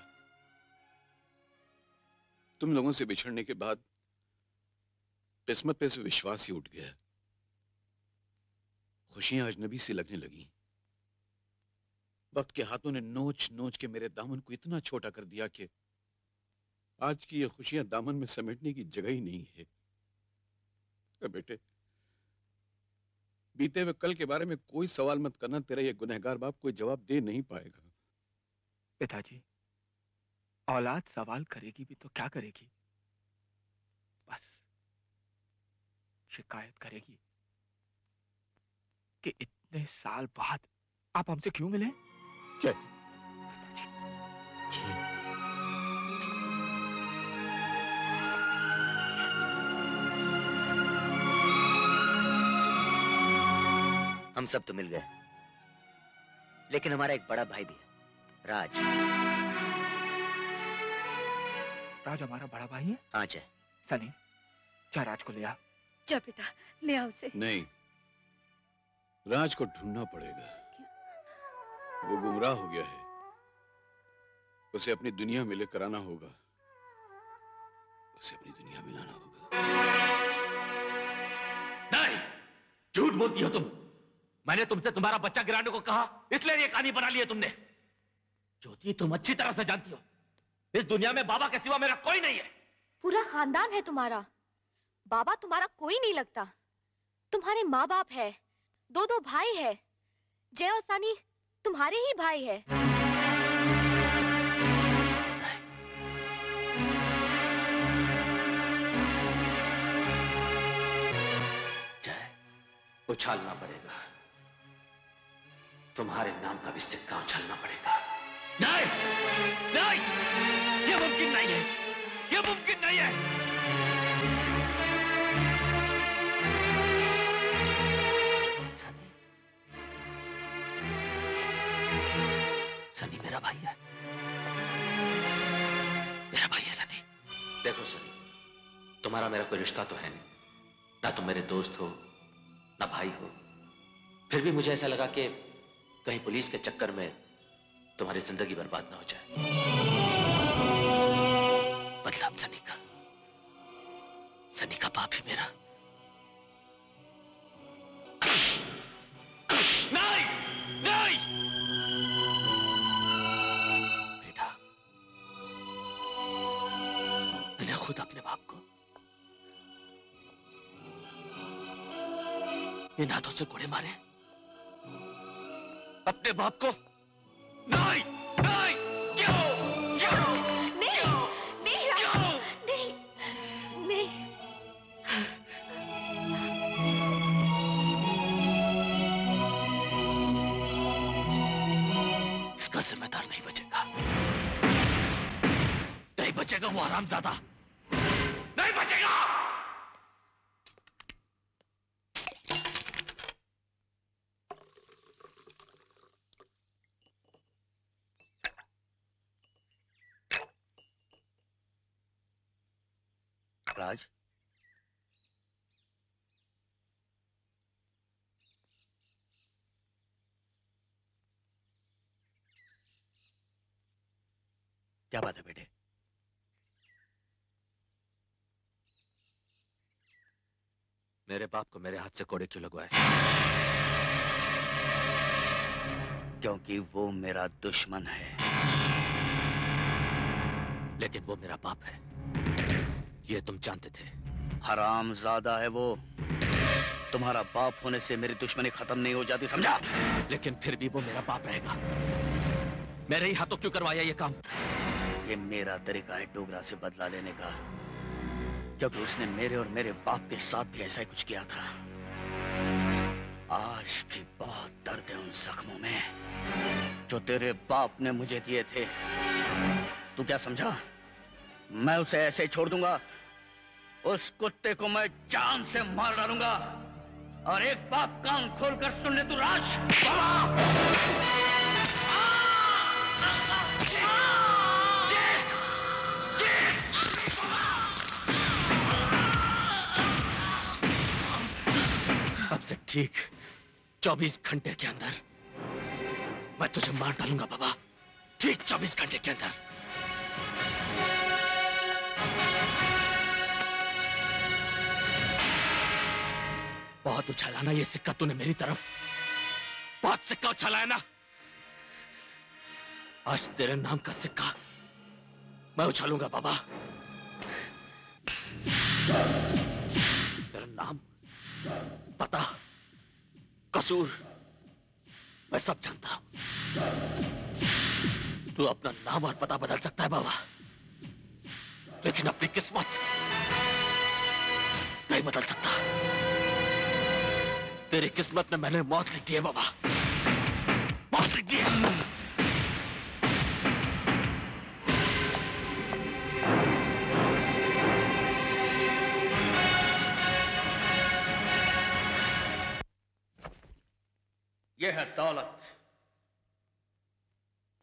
तुम लोगों से बिछड़ने के बाद किस्मत पे से विश्वास ही उठ गया। खुशियां अजनबी से लगने लगी। वक्त के हाथों ने नोच नोच के मेरे दामन को इतना छोटा कर दिया कि आज की ये खुशियां दामन में समेटने की जगह ही नहीं है। बेटे, बीते हुए कल के बारे में कोई सवाल मत करना, तेरा ये गुनहगार बाप कोई जवाब दे नहीं पाएगा। पिताजी, औलाद सवाल करेगी भी तो क्या करेगी? बस शिकायत करेगी कि इतने साल बाद आप हमसे क्यों मिले? क्या? हम सब तो मिल गए, लेकिन हमारा एक बड़ा भाई भी है, राज। राज हमारा बड़ा भाई है? हाँ जय। सनी, जा राज को ले आ। जा बेटा, ले आओ उसे। नहीं, राज को ढूंढना पड़ेगा। वो गुमराह हो गया है, उसे अपनी दुनिया में लेकर आना होगा। उसे अपनी दुनिया में लाना होगा। नहीं, झूठ बोलती हो तुम। मैंने तुमसे तुम्हारा बच्चा गिराने को कहा, इसलिए ये कहानी बना ली है तुमने। ज्योति, तुम अच्छी तरह से जानती हो इस दुनिया में बाबा के सिवा मेरा कोई नहीं है। पूरा खानदान है तुम्हारा, बाबा तुम्हारा कोई नहीं लगता। तुम्हारे माँ बाप है, दो दो भाई है। जय और सनी तुम्हारे ही भाई है। जय, उछालना पड़ेगा, तुम्हारे नाम का भी सिक्का उछालना पड़ेगा। नहीं, नहीं, ये मुमकिन नहीं है, ये मुमकिन नहीं है। सनी, सनी मेरा भाई है, मेरा भाई है सनी। देखो सनी, तुम्हारा मेरा कोई रिश्ता तो है नहीं, ना तुम मेरे दोस्त हो ना भाई हो। फिर भी मुझे ऐसा लगा कि कहीं पुलिस के चक्कर में तुम्हारी जिंदगी बर्बाद ना हो जाए। मतलब सनी का बाप ही मेरा। नहीं, नहीं बेटा, मैंने खुद अपने बाप को इन हाथों से कोड़े मारे। अपने बाप को नहीं, नहीं, क्यों? क्यों? नहीं, नहीं, क्यों? नहीं, नहीं। इसका जिम्मेदार नहीं बचेगा, नहीं बचेगा वो हरामजादा, नहीं बचेगा। राज, क्या बात है बेटे? मेरे बाप को मेरे हाथ से कोड़े क्यों लगवाए? क्योंकि वो मेरा दुश्मन है। लेकिन वो मेरा बाप है, ये तुम जानते थे। हरामजादा है वो। तुम्हारा बाप होने से मेरी दुश्मनी खत्म नहीं हो जाती, समझा? लेकिन फिर भी वो मेरा बाप रहेगा। मेरे ही हाथों क्यों करवाया ये काम? ये मेरा तरीका है डोगरा से बदला लेने का, क्योंकि उसने मेरे और मेरे बाप के साथ भी ऐसा ही कुछ किया था। आज भी बहुत दर्द है उन जख्मों में जो तेरे बाप ने मुझे दिए थे। तू क्या समझा? मैं उसे ऐसे ही छोड़ दूंगा? उस कुत्ते को मैं जान से मार डालूंगा। और एक बात कान खोलकर सुन ले तू राज, अब से ठीक 24 घंटे के अंदर मैं तुझे मार डालूंगा बाबा। ठीक 24 घंटे के अंदर। बहुत उछाला ना ये सिक्का तूने मेरी तरफ, बहुत सिक्का उछाला ना। आज तेरे नाम का सिक्का मैं उछालूंगा बाबा। तेरा नाम, पता, कसूर मैं सब जानता हूं। तू अपना नाम और पता बदल सकता है बाबा, लेकिन अपनी किस्मत नहीं बदल सकता। तेरी किस्मत में मैंने मौत लिख दी है बाबा, मौत लिख दी है। ये है दौलत,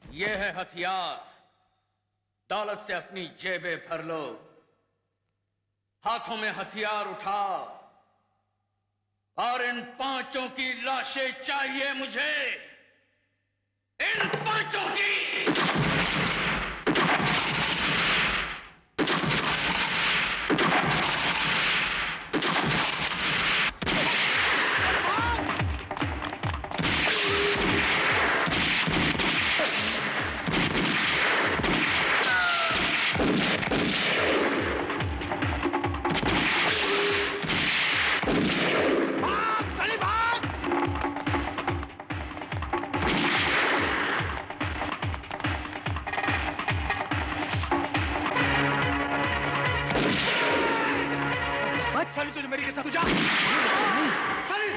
ये है हथियार। दौलत से अपनी जेबें भर लो, हाथों में हथियार उठाओ, और इन पांचों की लाशें चाहिए मुझे, इन पांचों की। साली तुझे मेरी के साथ जा। साली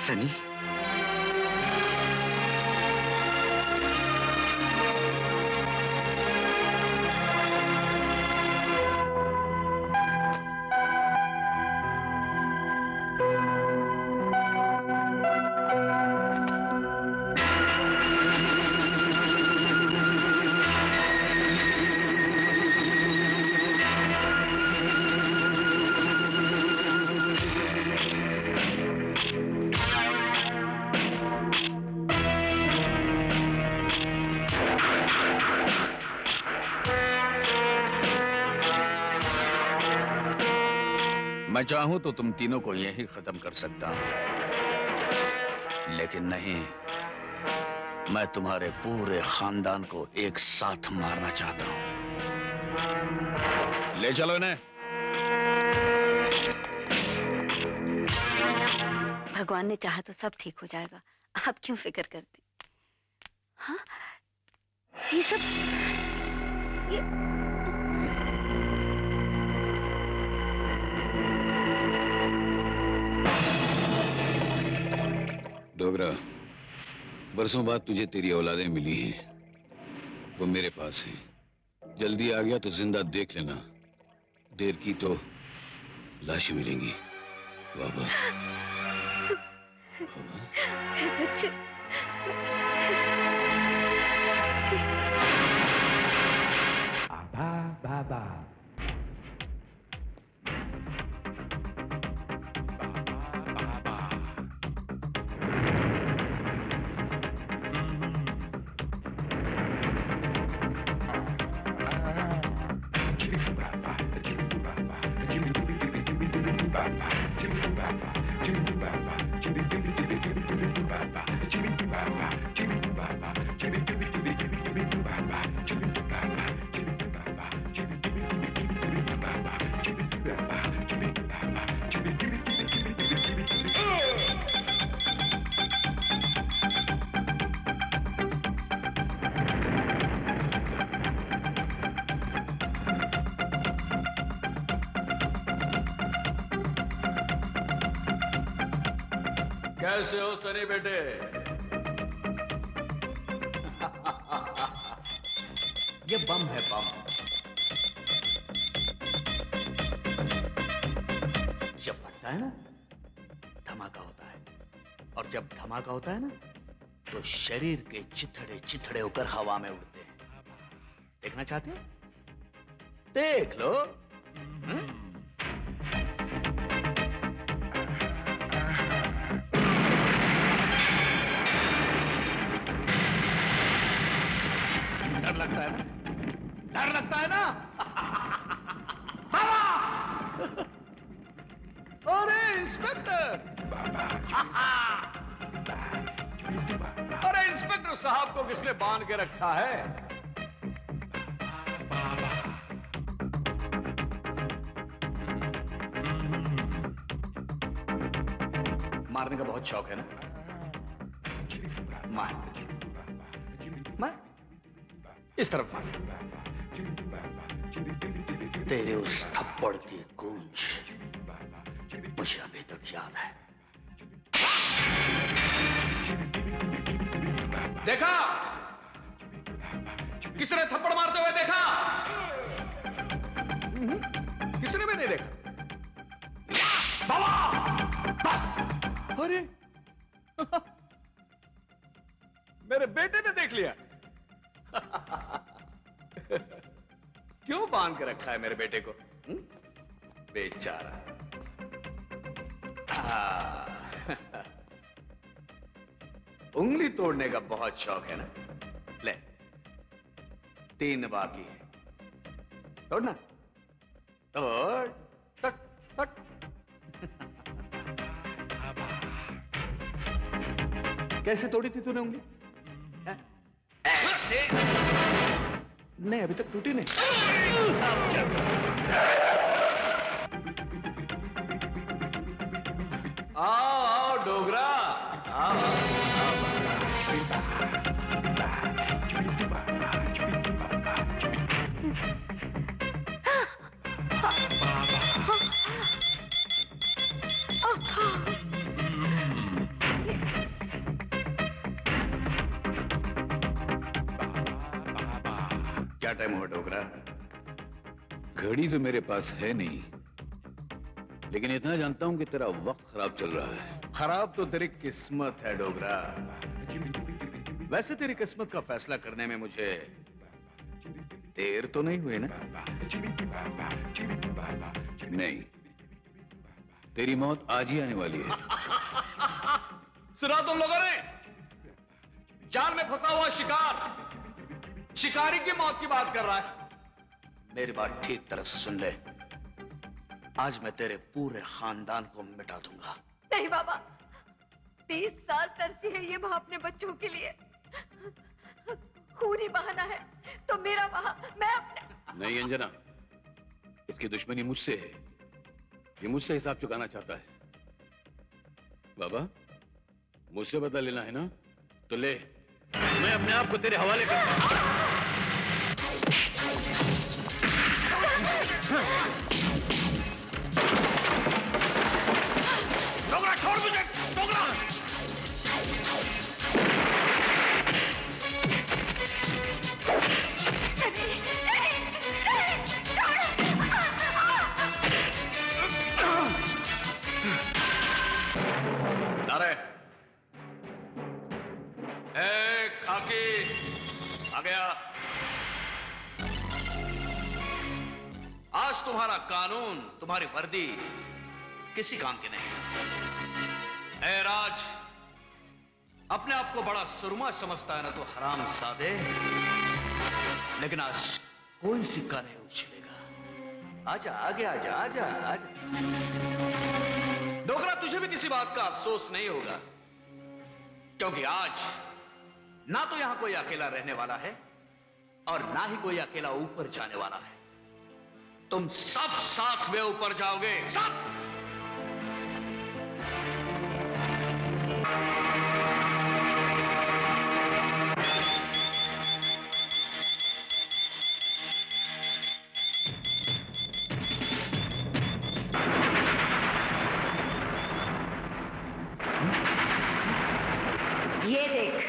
सनी, मैं चाहूं तो तुम तीनों को यही खत्म कर सकता हूं, लेकिन नहीं, मैं तुम्हारे पूरे खानदान को एक साथ मारना चाहता हूं। ले चलो इन्हें। भगवान ने चाहा तो सब ठीक हो जाएगा, आप क्यों फिक्र करते? हाँ, ये सब ये डोगरा, बरसों बाद तुझे तेरी औलादें मिली हैं, वो मेरे पास हैं। जल्दी आ गया तो जिंदा देख लेना, देर की तो लाशें मिलेंगी। बाबा, बच्चे, बाबा कैसे हो सनी बेटे? ये बम है, बम। जब फटता है ना, धमाका होता है, और जब धमाका होता है ना, तो शरीर के चिथड़े चिथड़े होकर हवा में उड़ते हैं। देखना चाहते हो? देख लो। डर लगता है ना? डर लगता है ना? अरे इंस्पेक्टर! अरे इंस्पेक्टर साहब को किसने बांध के रखा है? मारने का बहुत शौक है ना? मार, मार, इस तरफ मार। तेरे उस थप्पड़ की गूंज मुझे अभी तक याद है। देखा? किसने थप्पड़ मारते हुए देखा? किसने भी नहीं देखा। बाबा! बस! अरे मेरे बेटे ने देख लिया। क्यों बांध के रखा है मेरे बेटे को? बेचारा। उंगली तोड़ने का बहुत शौक है ना? ले, 3 बाकी है। तोड़ना, तोड़, तट, तट। कैसे तोड़ी थी तूने उंगली? ऐसे? नहीं, अभी तक टूटी नहीं। आओ आओ डोगरा, आओ, क्या टाइम हुआ डोगरा? घड़ी तो मेरे पास है नहीं, लेकिन इतना जानता हूं कि तेरा वक्त खराब चल रहा है। खराब तो तेरी किस्मत है डोगरा। वैसे तेरी किस्मत का फैसला करने में मुझे देर तो नहीं हुई ना? नहीं, तेरी मौत आज ही आने वाली है। सुना तुम लोगों ने? जाल में फंसा हुआ शिकारी की मौत की बात कर रहा है। मेरी बात ठीक तरह से सुन ले। आज मैं तेरे पूरे खानदान को मिटा दूंगा। नहीं बाबा, 30 साल तरसी है ये माँ अपने बच्चों के लिए। खूनी बहाना है तो मेरा बहा, मैं अपने। नहीं अंजना, इसकी दुश्मनी मुझसे है। ये मुझसे हिसाब चुकाना चाहता है। बाबा, मुझसे बदला लेना है ना? तो ले, मैं अपने आप को तेरे हवाले करता हूं। डोगरा छोड़ मुझे, डोगरा! नारे, खाकी आ गया। आज तुम्हारा कानून, तुम्हारी वर्दी किसी काम की नहीं। ए राज, अपने आप को बड़ा सुरमा समझता है ना तो हराम सादे, लेकिन आज कोई सिक्का नहीं उछलेगा। आजा, आगे आजा, आजा, आजा। डोगरा, तुझे भी किसी बात का अफसोस नहीं होगा, क्योंकि आज ना तो यहां कोई अकेला रहने वाला है और ना ही कोई अकेला ऊपर जाने वाला है। तुम सब साथ में ऊपर जाओगे, सब। ये देख,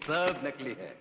सब नकली है।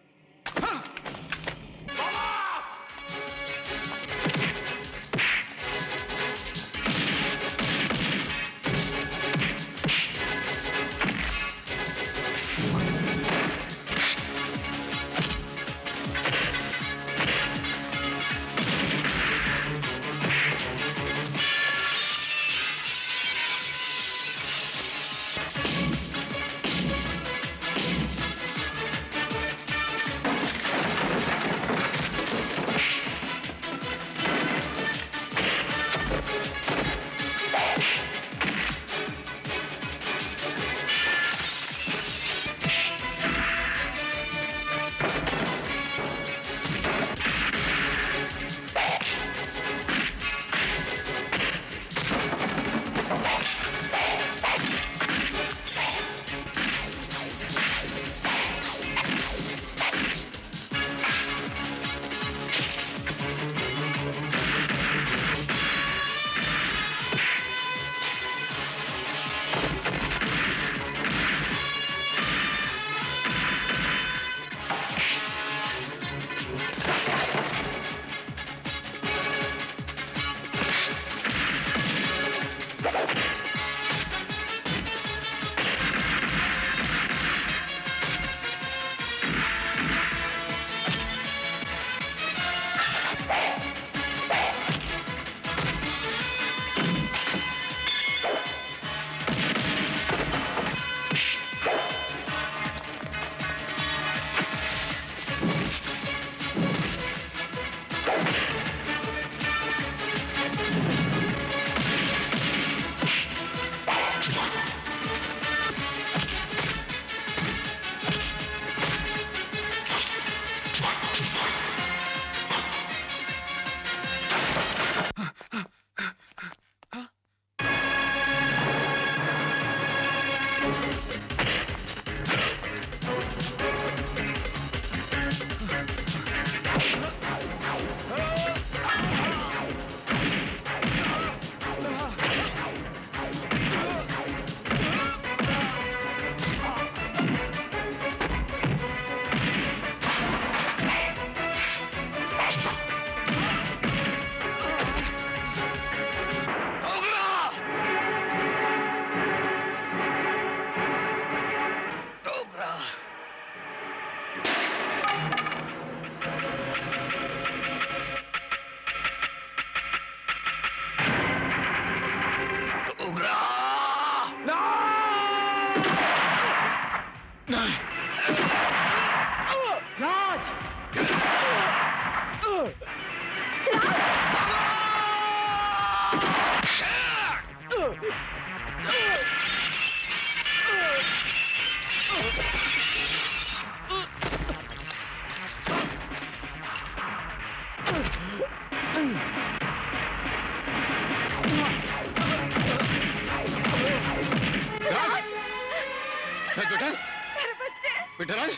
बेटा, मेरे बच्चे, बेटा राज,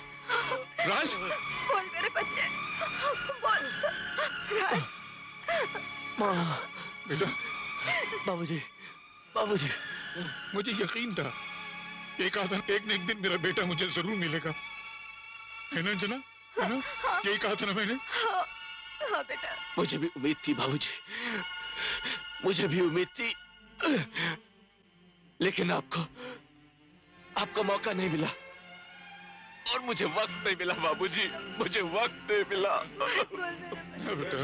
राज, बोल मेरे बच्चे, बोल राज। बेटा, बाबूजी, बाबूजी, मुझे यकीन था एक न एक दिन मेरा बेटा मुझे जरूर मिलेगा, है ना जना, है ना? यही कहा था ना मैंने। हाँ बेटा। मुझे भी उम्मीद थी बाबूजी, मुझे भी उम्मीद थी, लेकिन आपको मौका नहीं मिला और मुझे वक्त नहीं मिला बाबूजी, मुझे वक्त नहीं मिला। बेटा,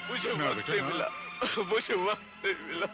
मुझे वक्त नहीं मिला, मुझे वक्त नहीं मिला।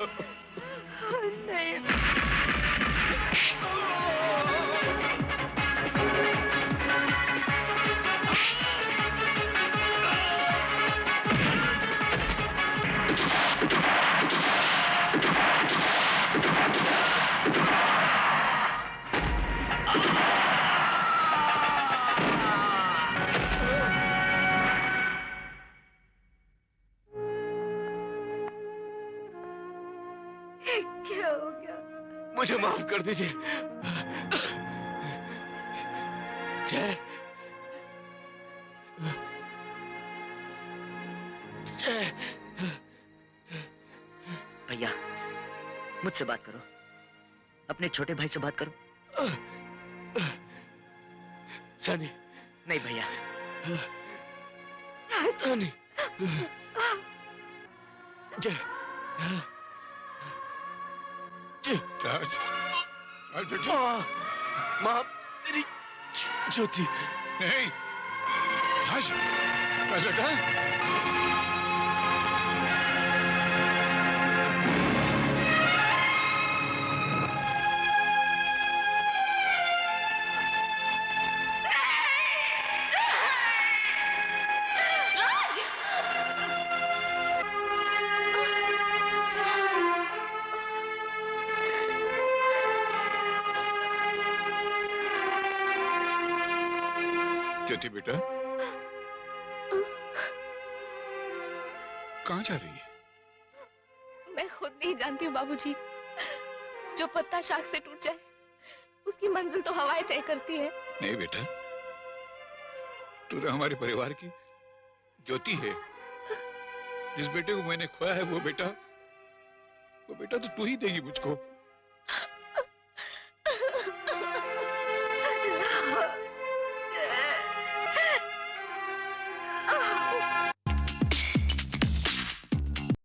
क्या हो गया? मुझे माफ कर दीजिए। जय, जय। भैया, मुझसे बात करो, अपने छोटे भाई से बात करो। सनी। नहीं भैया। सनी। जय। राज, राज बेटा। माँ, तेरी ज्योति। नहीं, राज, राज बेटा। ज्योति बेटा, कहाँ जा रही है? मैं खुद नहीं जानती हूँ बाबूजी। जो पत्ता शाख से टूट जाए, उसकी मंजिल तो हवाएं तय करती है। नहीं बेटा, तू तो हमारे परिवार की ज्योति है। जिस बेटे को मैंने खोया है वो बेटा तो तू ही देगी मुझको।